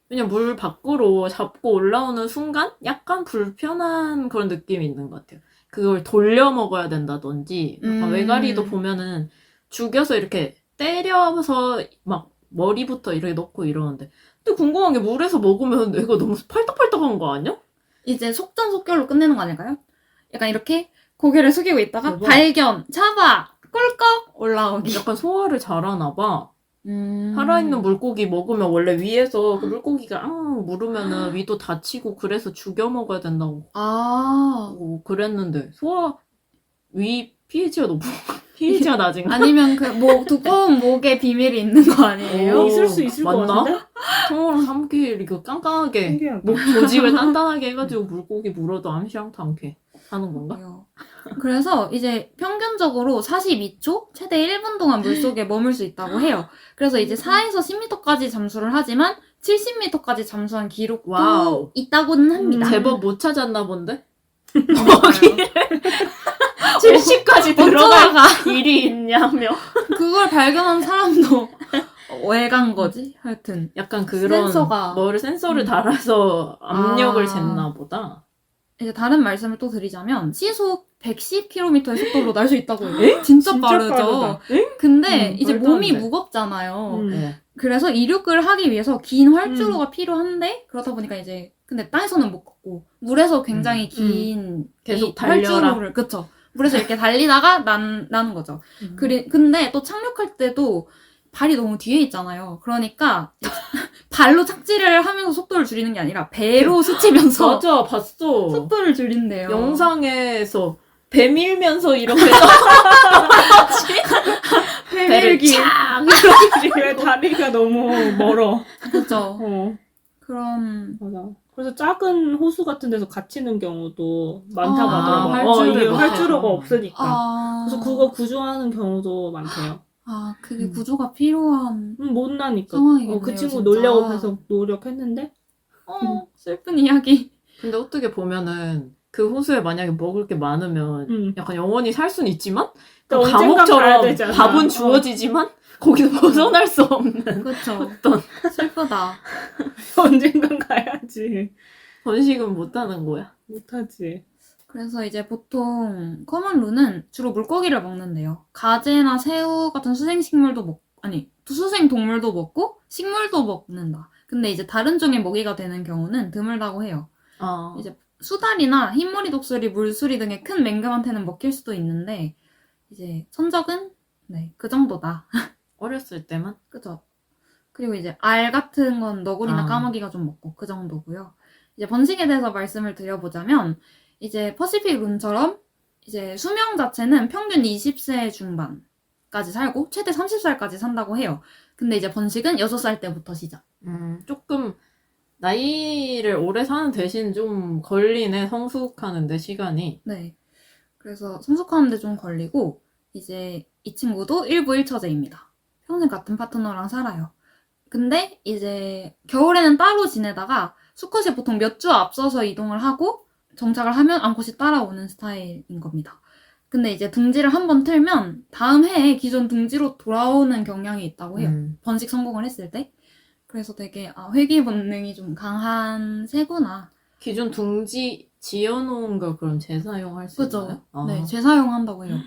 그냥 물 밖으로 잡고 올라오는 순간 약간 불편한 그런 느낌이 있는 것 같아요. 그걸 돌려 먹어야 된다든지 약간 외가리도 보면은 죽여서 이렇게 때려서 막 머리부터 이렇게 넣고 이러는데 근데 궁금한 게 물에서 먹으면 애가 너무 팔딱팔딱한 거 아니야? 이제 속전속결로 끝내는 거 아닐까요? 약간 이렇게 고개를 숙이고 있다가 대박. 발견, 잡아, 꿀꺽 올라오기. 약간 소화를 잘하나 봐. 살아있는 물고기 먹으면 원래 위에서 그 물고기가 물으면은 위도 다치고 그래서 죽여 먹어야 된다고 아. 그랬는데 소화 위 pH가 높은 pH가 낮은가? 아니면 그 두꺼운 목에 비밀이 있는 거 아니에요? 오, 있을 수 있을 것 맞나? 같은데? 통으로 삼키 이렇게 깐깐하게 신기하다. 목 조직을 단단하게 해가지고 물고기 물어도 암시장도 않게 하는 건가? 그래서 이제 평균적으로 42초, 최대 1분 동안 물속에 머물 수 있다고 해요. 그래서 이제 4에서 10m까지 잠수를 하지만 70m까지 잠수한 기록도 와우. 있다고는 합니다. 제법 못 찾았나 본데? 거기를 70까지 들어갈 어쩌다가 일이 있냐며. 그걸 발견한 사람도 왜 간 거지? 하여튼 약간 그런 센서를 달아서 압력을 쟀나 보다. 이제 다른 말씀을 또 드리자면 시속 110km의 속도로 날 수 있다고 해요. 진짜 빠르죠. 빠르다. 근데 이제 말도 안 몸이 돼. 무겁잖아요. 네. 그래서 이륙을 하기 위해서 긴 활주로가 필요한데 그렇다 보니까 이제 근데 땅에서는 못 걷고 물에서 굉장히 긴 계속 이 달려라. 활주로를 그쵸. 물에서 이렇게 달리다가 나는 거죠. 근데 또 착륙할 때도 발이 너무 뒤에 있잖아요. 그러니까 발로 착지를 하면서 속도를 줄이는 게 아니라 배로 스치면서 맞아, 봤어. 속도를 줄인대요. 영상에서 배 밀면서 이렇게 배를 배밀기. 쫙 왜 다리가 너무 멀어. 그죠. 그런. 그런 맞아. 그래서 작은 호수 같은 데서 갇히는 경우도 많다고 아, 하더라고요. 활주로를 이게 못 활주로가 해서. 없으니까. 그래서 그거 구조하는 경우도 많대요. 그게 구조가 필요한 못 나니까. 상황이겠네요, 그 친구 진짜. 놀려고 계속 노력했는데. 슬픈 이야기. 근데 어떻게 보면은 그 호수에 만약에 먹을 게 많으면 약간 영원히 살 수는 있지만 또 언젠간 가야 감옥처럼 되잖아. 밥은 주어지지만 거기서 벗어날 수 없는 그쵸. 어떤 슬프다. 언젠간 가야지. 번식은 못하는 거야. 못하지. 그래서 이제 보통 커먼루는 주로 물고기를 먹는데요. 가재나 새우 같은 수생식물도 수생 동물도 먹고 식물도 먹는다. 근데 이제 다른 종의 먹이가 되는 경우는 드물다고 해요. 이제 수달이나 흰머리 독수리, 물수리 등의 큰 맹금한테는 먹힐 수도 있는데 이제 천적은 네, 그 정도다. 어렸을 때만? 그죠? 그리고 이제 알 같은 건 너구리나 아. 까마귀가 좀 먹고 그 정도고요. 이제 번식에 대해서 말씀을 드려보자면 이제 퍼시픽 룬처럼 이제 수명 자체는 평균 20세 중반까지 살고 최대 30살까지 산다고 해요. 근데 이제 번식은 6살 때부터 시작. 조금 나이를 오래 사는 대신 좀 걸리네, 성숙하는데 시간이. 네. 그래서 성숙하는데 좀 걸리고 이제 이 친구도 일부 일처제입니다. 평생 같은 파트너랑 살아요. 근데 이제 겨울에는 따로 지내다가 수컷이 보통 몇 주 앞서서 이동을 하고 정착을 하면 암컷이 따라오는 스타일인 겁니다. 근데 이제 둥지를 한번 틀면 다음 해에 기존 둥지로 돌아오는 경향이 있다고 해요. 번식 성공을 했을 때. 그래서 되게 회귀 본능이 좀 강한 새구나. 기존 둥지 지어놓은 걸 그럼 재사용할 수 있나요? 그죠? 네, 재사용한다고 해요.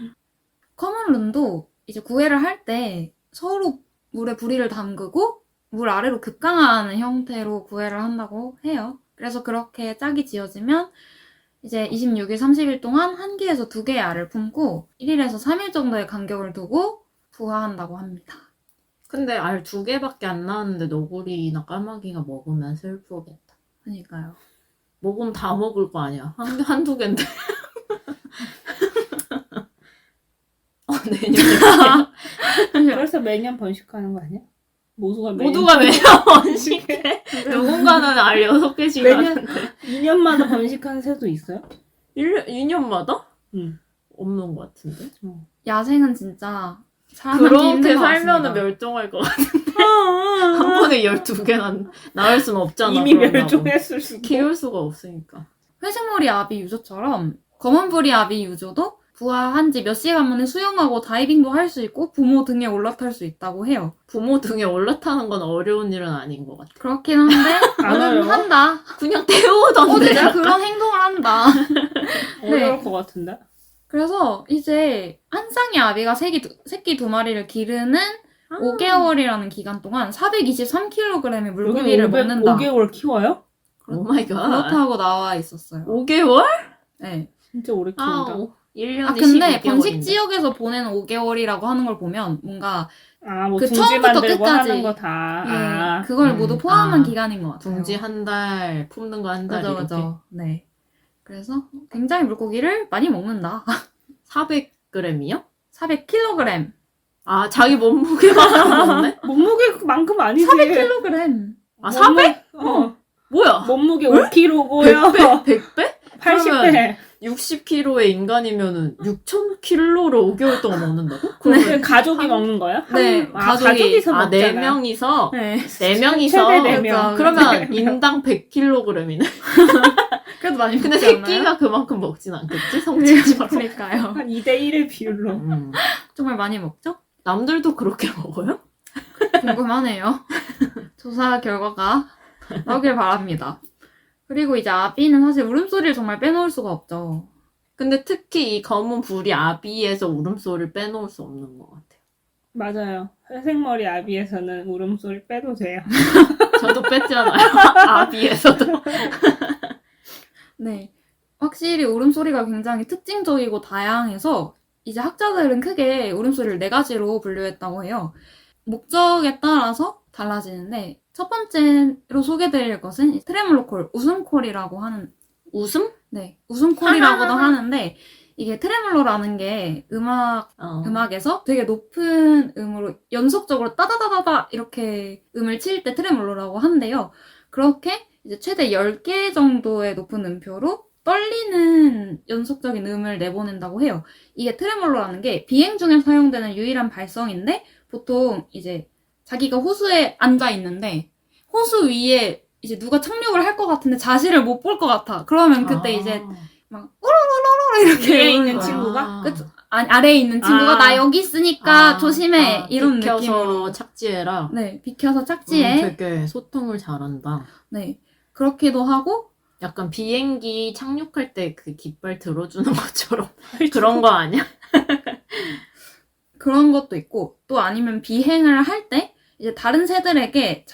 커먼룬도 이제 구애를 할 때 서로 물에 부리를 담그고 물 아래로 급강하는 형태로 구애를 한다고 해요. 그래서 그렇게 짝이 지어지면 이제 26일, 30일 동안 1개에서 2개의 알을 품고 1일에서 3일 정도의 간격을 두고 부화한다고 합니다. 근데 알 2개밖에 안 나왔는데 너구리나 까마귀가 먹으면 슬프겠다. 그러니까요. 먹으면 다 먹을 거 아니야. 한두 개인데. 내년에. 그래서 매년 번식하는 거 아니야? 모두가 매년 번식해. 누군가는 알 6개씩 매년 2년마다 번식하는 새도 있어요? 2년마다? 응. 없는 것 같은데. 야생은 진짜 살아남기 힘든 그렇게 것 살면은 같습니다. 멸종할 것 같은데. 한 번에 12개나 낳을 수는 없잖아. 이미 그런다고. 멸종했을 수도. 키울 수가 없으니까. 회색머리 아비 유조처럼 검은부리 아비 유조도 부화한 지 몇 시간 만에 수영하고 다이빙도 할 수 있고 부모 등에 올라탈 수 있다고 해요. 부모 등에 올라타는 건 어려운 일은 아닌 것 같아. 그렇긴 한데 안 저는 어려워? 한다. 그냥 태우던데. 진짜 약간. 그런 행동을 한다. 어려울 것 같은데? 그래서 이제 한 쌍의 아비가 새끼 2마리를 기르는 5개월이라는 기간 동안 423kg의 물고기를 먹는다. 5개월 키워요? 오 마이 갓. 그렇다고 나와 있었어요. 5개월? 네. 진짜 오래 키운다. 1년에 근데 12개월인데. 번식 지역에서 보내는 5개월이라고 하는 걸 보면 뭔가 뭐 그 둥지 처음부터 만들고 끝까지. 하는 거 다. 예, 그걸 모두 포함한 아. 기간인 것 같아요. 둥지 한 달, 품는 거 한 달 그죠, 이렇게. 그죠. 네. 그래서 굉장히 물고기를 많이 먹는다. 400g이요? 400kg. 아, 자기 몸무게만큼 먹네? 몸무게만큼 아니지. 400kg. 아, 400? 뭐야? 몸무게 5kg고요. 100배? 80배. 60kg의 인간이면은 6,000kg를 5개월 동안 먹는다고? 그러면 가족이 먹는 거야? 네, 가족이서 먹잖아. 4명이서? 네. 4명이서? 최대 4명. 그러면 인당 100kg이네. 그래도 많이 먹지 근데 않나요? 새끼가 그만큼 먹진 않겠지? 성체처럼. 그러니까요. 한 2대1의 비율로. 정말 많이 먹죠? 남들도 그렇게 먹어요? 궁금하네요. 조사 결과가 나오길 바랍니다. 그리고 이제 아비는 사실 울음소리를 정말 빼놓을 수가 없죠. 근데 특히 이 검은 불이 아비에서 울음소리를 빼놓을 수 없는 것 같아요. 맞아요. 회색머리 아비에서는 울음소리 빼도 돼요. 저도 뺐잖아요. 아비에서도. 네. 확실히 울음소리가 굉장히 특징적이고 다양해서 이제 학자들은 크게 울음소리를 4가지로 분류했다고 해요. 목적에 따라서 달라지는데 첫 번째로 소개드릴 것은 트레몰로콜, 웃음콜이라고 하는 웃음? 네, 웃음콜이라고도 하는데 이게 트레몰로라는 게 어. 음악에서 되게 높은 음으로 연속적으로 따다다다다 이렇게 음을 칠 때 트레몰로라고 한대요. 그렇게 이제 최대 10개 정도의 높은 음표로 떨리는 연속적인 음을 내보낸다고 해요. 이게 트레몰로라는 게 비행 중에 사용되는 유일한 발성인데 보통 이제 자기가 호수에 앉아 있는데 호수 위에 이제 누가 착륙을 할 것 같은데 자신을 못 볼 것 같아. 그러면 그때 이제 막 꼬로로로로 이렇게 위에 오는 있는 거야. 친구가? 그쵸? 아니 아래에 있는 친구가 아. 나 여기 있으니까 조심해 이런 비켜서 느낌으로 착지해라. 네 비켜서 착지해 되게 소통을 잘한다. 네 그렇기도 하고 약간 비행기 착륙할 때 그 깃발 들어주는 것처럼 그런 거 아니야? 그런 것도 있고 또 아니면 비행을 할 때 이제 다른 새들에게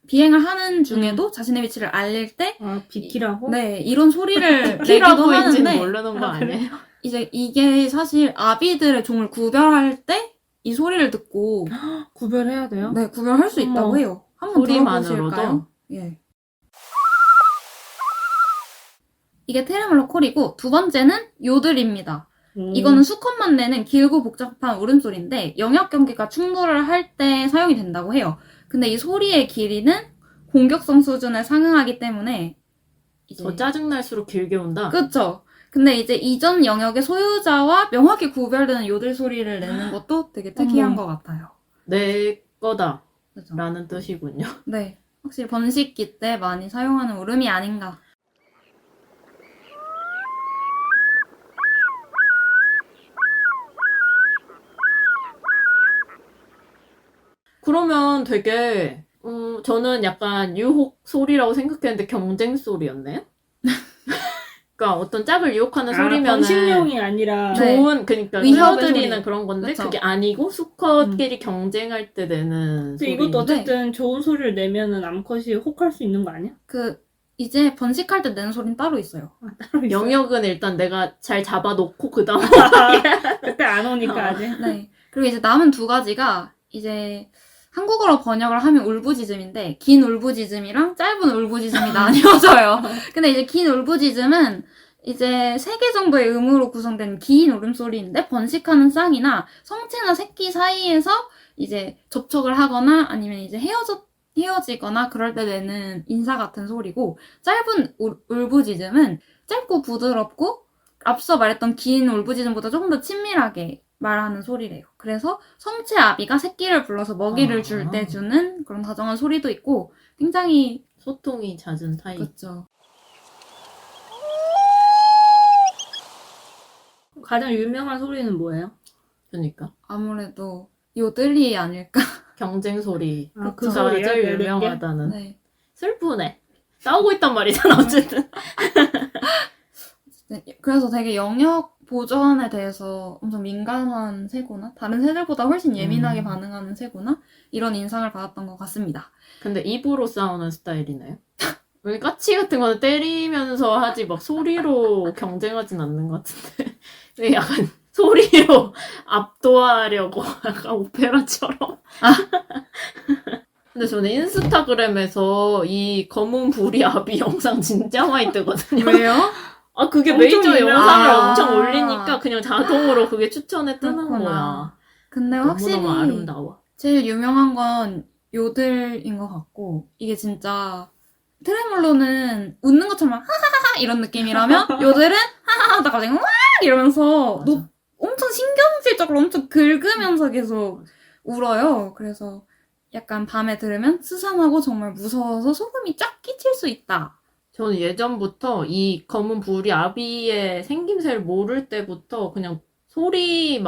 비행을 하는 중에도 자신의 위치를 알릴 때 아, 비키라고? 네, 이런 소리를 내기도 키라고인지는 하는데 모르는 거 아니에요? 이제 이게 사실 아비들의 종을 구별할 때 이 소리를 듣고 구별해야 돼요? 네, 구별할 수 있다고 어머. 해요. 한번 소리만으로도? 들어보실까요? 예. 이게 테레몰로 콜이고 두 번째는 요들입니다. 이거는 수컷만 내는 길고 복잡한 울음소리인데 영역 경계가 충돌을 할 때 사용이 된다고 해요. 근데 이 소리의 길이는 공격성 수준에 상응하기 때문에 이제 더 짜증날수록 길게 온다? 그쵸. 근데 이제 이전 영역의 소유자와 명확히 구별되는 요들 소리를 내는 것도 되게 특이한 어머. 것 같아요. 내 거다 그죠? 라는 뜻이군요. 네. 확실히 번식기 때 많이 사용하는 울음이 아닌가. 그러면 되게 저는 약간 유혹 소리라고 생각했는데 경쟁 소리였네요? 그러니까 어떤 짝을 유혹하는 소리면은 번식용이 아니라 네. 좋은 그러니까 위협의 끌어들이는 소리. 그런 건데 그쵸. 그게 아니고 수컷끼리 경쟁할 때 내는 근데 소리. 이것도 어쨌든 좋은 소리를 내면은 암컷이 혹할 수 있는 거 아니야? 이제 번식할 때 내는 소리는 따로 있어요. 따로 있어요? 영역은 일단 내가 잘 잡아놓고 그 다음 그때 안 오니까 아직. 네. 그리고 이제 남은 두 가지가 이제 한국어로 번역을 하면 울부짖음인데 긴 울부짖음이랑 짧은 울부짖음이 나뉘어져요. 근데 이제 긴 울부짖음은 이제 3개 정도의 음으로 구성된 긴 울음소리인데 번식하는 쌍이나 성체나 새끼 사이에서 이제 접촉을 하거나 아니면 이제 헤어지거나 그럴 때 내는 인사 같은 소리고 짧은 울부짖음은 짧고 부드럽고 앞서 말했던 긴 울부짖음보다 조금 더 친밀하게 말하는 소리래요. 그래서 성체 아비가 새끼를 불러서 먹이를 줄 때 주는 그런 다정한 소리도 있고 굉장히 소통이 잦은 타입. 그렇죠. 가장 유명한 소리는 뭐예요? 그러니까 아무래도 요들이 아닐까. 경쟁 소리. 아, 그쵸. 제일 내는 게? 유명하다는. 네. 슬프네. 싸우고 있단 말이잖아 어쨌든. 네, 그래서 되게 영역 보전에 대해서 엄청 민감한 새구나 다른 새들보다 훨씬 예민하게 반응하는 새구나 이런 인상을 받았던 것 같습니다. 근데 입으로 싸우는 스타일이네요. 왜 까치 같은 거는 때리면서 하지 막 소리로 경쟁하진 않는 것 같은데 왜 약간 소리로 압도하려고 약간 오페라처럼. 근데 저는 인스타그램에서 이 검은 부리 아비 영상 진짜 많이 뜨거든요. 왜요? 아 그게 엄청 메이저 유명해. 영상을 아. 엄청 올리니까 그냥 자동으로 그게 추천에 뜨는 그렇구나. 거야. 근데 확실히 너무너무 아름다워. 제일 유명한 건 요들인 것 같고 이게 진짜 트레몰로는 웃는 것처럼 하하하 이런 느낌이라면 요들은 하하하 하다가 갑자기 와 이러면서 맞아. 엄청 신경질적으로 엄청 긁으면서 계속 울어요. 그래서 약간 밤에 들으면 스산하고 정말 무서워서 소름이 쫙 끼칠 수 있다. 저는 예전부터 이 검은 부리 아비의 생김새를 모를 때부터 그냥 소리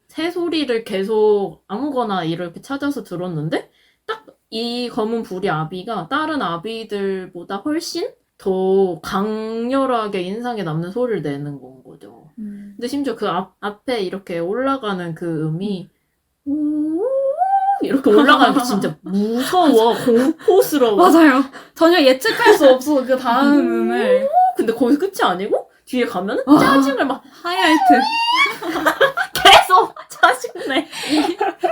새 소리를 계속 아무거나 이렇게 찾아서 들었는데 딱 이 검은 부리 아비가 다른 아비들보다 훨씬 더 강렬하게 인상에 남는 소리를 내는 건 거죠. 근데 심지어 그 앞에 이렇게 올라가는 그 음이 우 이렇게 올라가는 게 진짜 무서워, 공포스러워. 맞아요. 전혀 예측할 수 없어 그 다음 음을. 근데 거기서 끝이 아니고 뒤에 가면은 아. 짜증을 막 하이라이트. 계속 짜증내.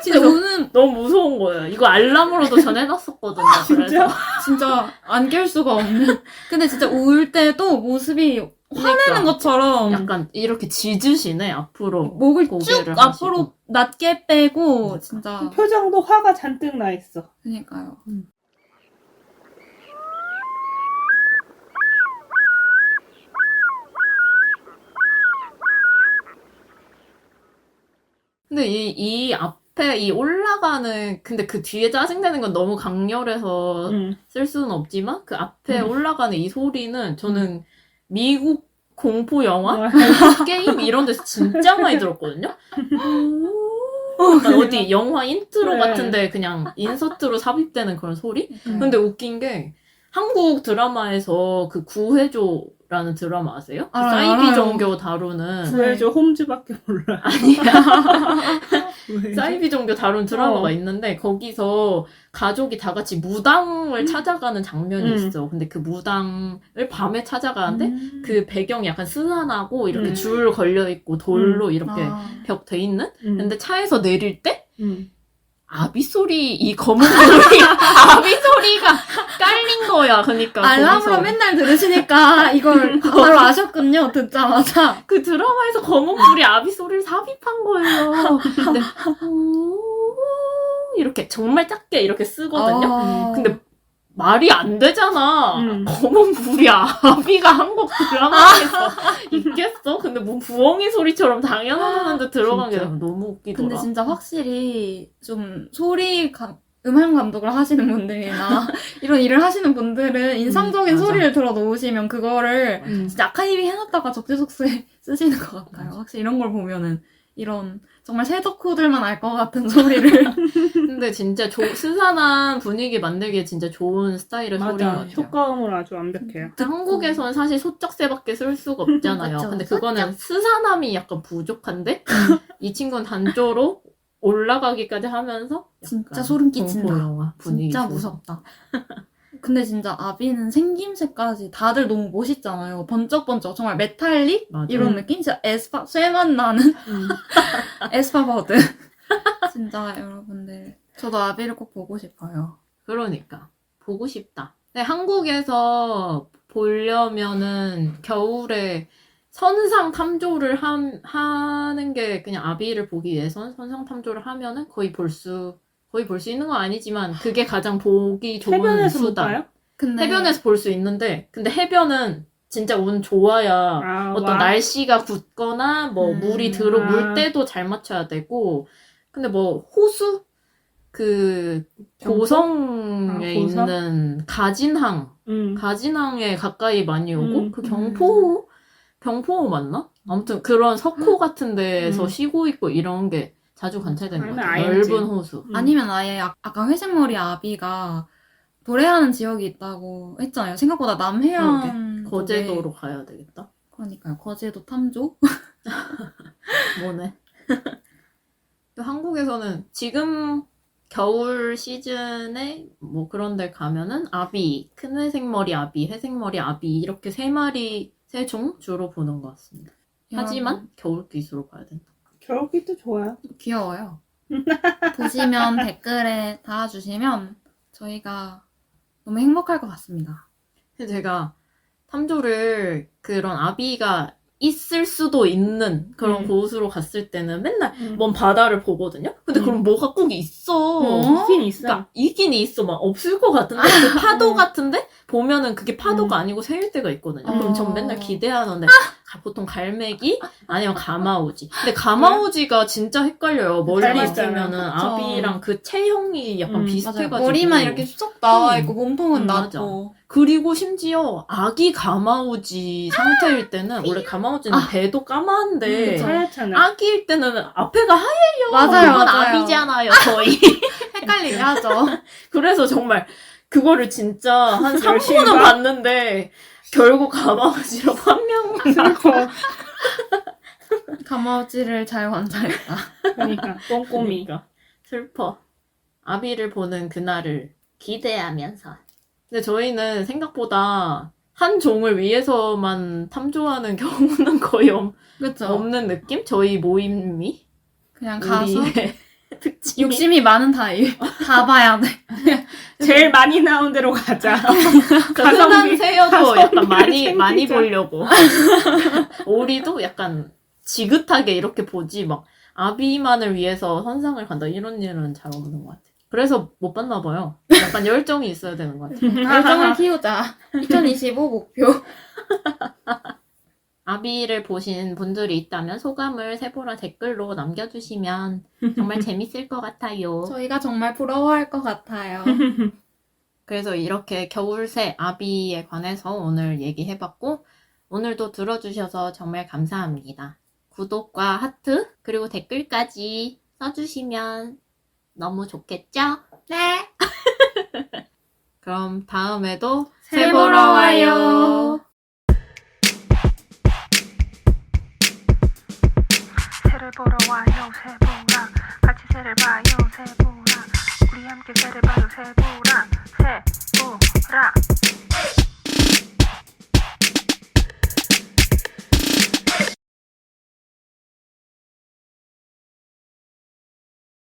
진짜 우는 너무 무서운 거예요. 이거 알람으로도 전 해놨었거든요. 그래서 진짜 안 깰 수가 없는. 근데 진짜 울 때도 모습이 화내는 그러니까 것처럼 약간 이렇게 짖으시네 앞으로. 목을 쭉 고개를 앞으로 하시고. 낮게 빼고 진짜 표정도 화가 잔뜩 나 있어. 그러니까요. 근데 이 앞에 이 올라가는 근데 그 뒤에 짜증내는 건 너무 강렬해서 쓸 수는 없지만 그 앞에 올라가는 이 소리는 저는 미국 공포 영화, 게임 이런 데서 진짜 많이 들었거든요. 어디 영화 인트로 네. 같은데 그냥 인서트로 삽입되는 그런 소리? 근데 웃긴 게 한국 드라마에서 그 구해줘라는 드라마 아세요? 그 알아요, 사이비 알아요. 종교 다루는 구해줘 홈즈밖에 몰라. 사이비 종교 다룬 드라마가 어. 있는데 거기서 가족이 다 같이 무당을 찾아가는 장면이 있어. 근데 그 무당을 밤에 찾아가는데 그 배경이 약간 스산하고 이렇게 줄 걸려 있고 돌로 이렇게 벽 돼 있는? 근데 차에서 내릴 때 아비 소리, 이 검은 소리, 아비 소리가 깔린 거야. 그러니까 알람으로 거기서 맨날 들으시니까 이걸 바로 아셨군요. 듣자마자. 그 드라마에서 검은 불이 아비 소리를 삽입한 거예요. 근데 이렇게 정말 작게 이렇게 쓰거든요. 근데 말이 안 되잖아. 검은 불이 아비가 한국 드라마에서 있겠어? 근데 뭐 부엉이 소리처럼 당연하는데 들어간 게 진짜. 너무 웃기더라. 근데 진짜 확실히 좀 음향 감독을 하시는 분들이나 이런 일을 하시는 분들은 인상적인 맞아. 소리를 들어 놓으시면 그거를 음. 진짜 아카이브 해놨다가 적재적소에 쓰시는 것 같아요. 확실히 이런 걸 보면은 이런 정말 새덕후들만 알 것 같은 소리를 근데 진짜 스산한 분위기 만들기에 진짜 좋은 스타일의 소리인 것 맞아. 같아요. 효과음으로 아주 완벽해요. 한국에서는 사실 소쩍새밖에 쓸 수가 없잖아요. 그쵸. 근데 그거는 스산함이 약간 부족한데 이 친구는 단조로 올라가기까지 하면서 진짜 약간 소름 끼친다. 공포 영화 분위기 진짜 좋은. 무섭다. 근데 진짜 아비는 생김새까지 다들 너무 멋있잖아요. 번쩍번쩍 정말 메탈릭 맞아. 이런 느낌? 진짜 쇠만 나는 에스파버드. 진짜 여러분들 저도 아비를 꼭 보고 싶어요. 그러니까 보고 싶다. 근데 한국에서 보려면은 겨울에 선상 탐조를 하는 게 그냥 아비를 보기 위해선 선상 탐조를 하면은 거의 볼 수 있는 건 아니지만 그게 가장 보기 좋은 해변에서 못 수단. 봐요? 근데 해변에서 볼 수 있는데 근데 해변은 진짜 운 좋아야 어떤 날씨가 굳거나 뭐 물이 물때도 잘 맞춰야 되고 근데 뭐 호수 그 경포? 고성에 고성? 있는 가진항에 가까이 많이 오고 그 경포호 맞나? 아무튼 그런 석호 같은 데서 쉬고 있고 이런 게 자주 관찰되는 것 같아요. 아니면 넓은 호수. 아니면 아예 아까 회색머리 아비가 노래하는 지역이 있다고 했잖아요. 생각보다 남해안 거제도로 쪽에. 가야 되겠다. 그러니까요. 거제도 탐조? 뭐네. 또 한국에서는 지금 겨울 시즌에 뭐 그런 데 가면은 아비, 큰 회색머리 아비, 회색머리 아비 이렇게 세 종 주로 보는 것 같습니다. 하지만 겨울깃으로 봐야 된다. 겨울기도 좋아요. 귀여워요. 보시면 댓글에 달아주시면 저희가 너무 행복할 것 같습니다. 근데 제가 탐조를 그런 아비가 있을 수도 있는 그런 곳으로 갔을 때는 맨날 먼 바다를 보거든요? 근데 그럼 뭐가 꼭 있어. 있긴 있어. 그러니까 있긴 있어. 막 없을 것 같은데 그 파도 같은데 보면은 그게 파도가 아니고 새일 때가 있거든요. 그럼 전 맨날 기대하는데 보통 갈매기 아니면 가마우지. 근데 가마우지가 진짜 헷갈려요. 멀리 닮았잖아요. 있으면은 아비랑 그 체형이 약간 비슷해가지고 머리만 이렇게 쑥 나와 있고 몸통은 맞아. 낮고. 그리고 심지어 아기 가마우지 상태일 때는 원래 가마우지는 배도 까만데 하얗잖아요. 아기일 때는 앞에가 하얘요. 맞아요, 그건 맞아요. 아비잖아요, 거의. 헷갈리게 하죠. 그래서 정말 그거를 진짜 한 열심히 3분은 봐? 봤는데 결국 가마우지로 판명만 슬퍼. 가마우지를 잘 관찰했다. 그러니까 꼼꼼히. 그러니까 슬퍼. 아비를 보는 그날을 기대하면서. 근데 저희는 생각보다 한 종을 위해서만 탐조하는 경우는 거의 그쵸? 없는 느낌? 저희 모임이? 그냥 가서 우리의 특징이. 욕심이 많은 타입. 다 봐야 돼. 제일 많이 나온 데로 가자. 흔한 새여도 약간 많이 챙기자. 보려고. 오리도 약간 지긋하게 이렇게 보지, 막, 아비만을 위해서 선상을 간다, 이런 일은 잘 없는 것 같아. 그래서 못 봤나 봐요. 약간 열정이 있어야 되는 것 같아. 열정을 키우자. 2025 목표. 아비를 보신 분들이 있다면 소감을 세보라 댓글로 남겨주시면 정말 재밌을 것 같아요. 저희가 정말 부러워할 것 같아요. 그래서 이렇게 겨울새 아비에 관해서 오늘 얘기해봤고, 오늘도 들어주셔서 정말 감사합니다. 구독과 하트 그리고 댓글까지 써주시면 너무 좋겠죠? 네. 그럼 다음에도 새 보러 와요. 새를 보러 와요 새보라 같이 새를 봐요 새보라 우리 함께 새를 봐요 새보라 새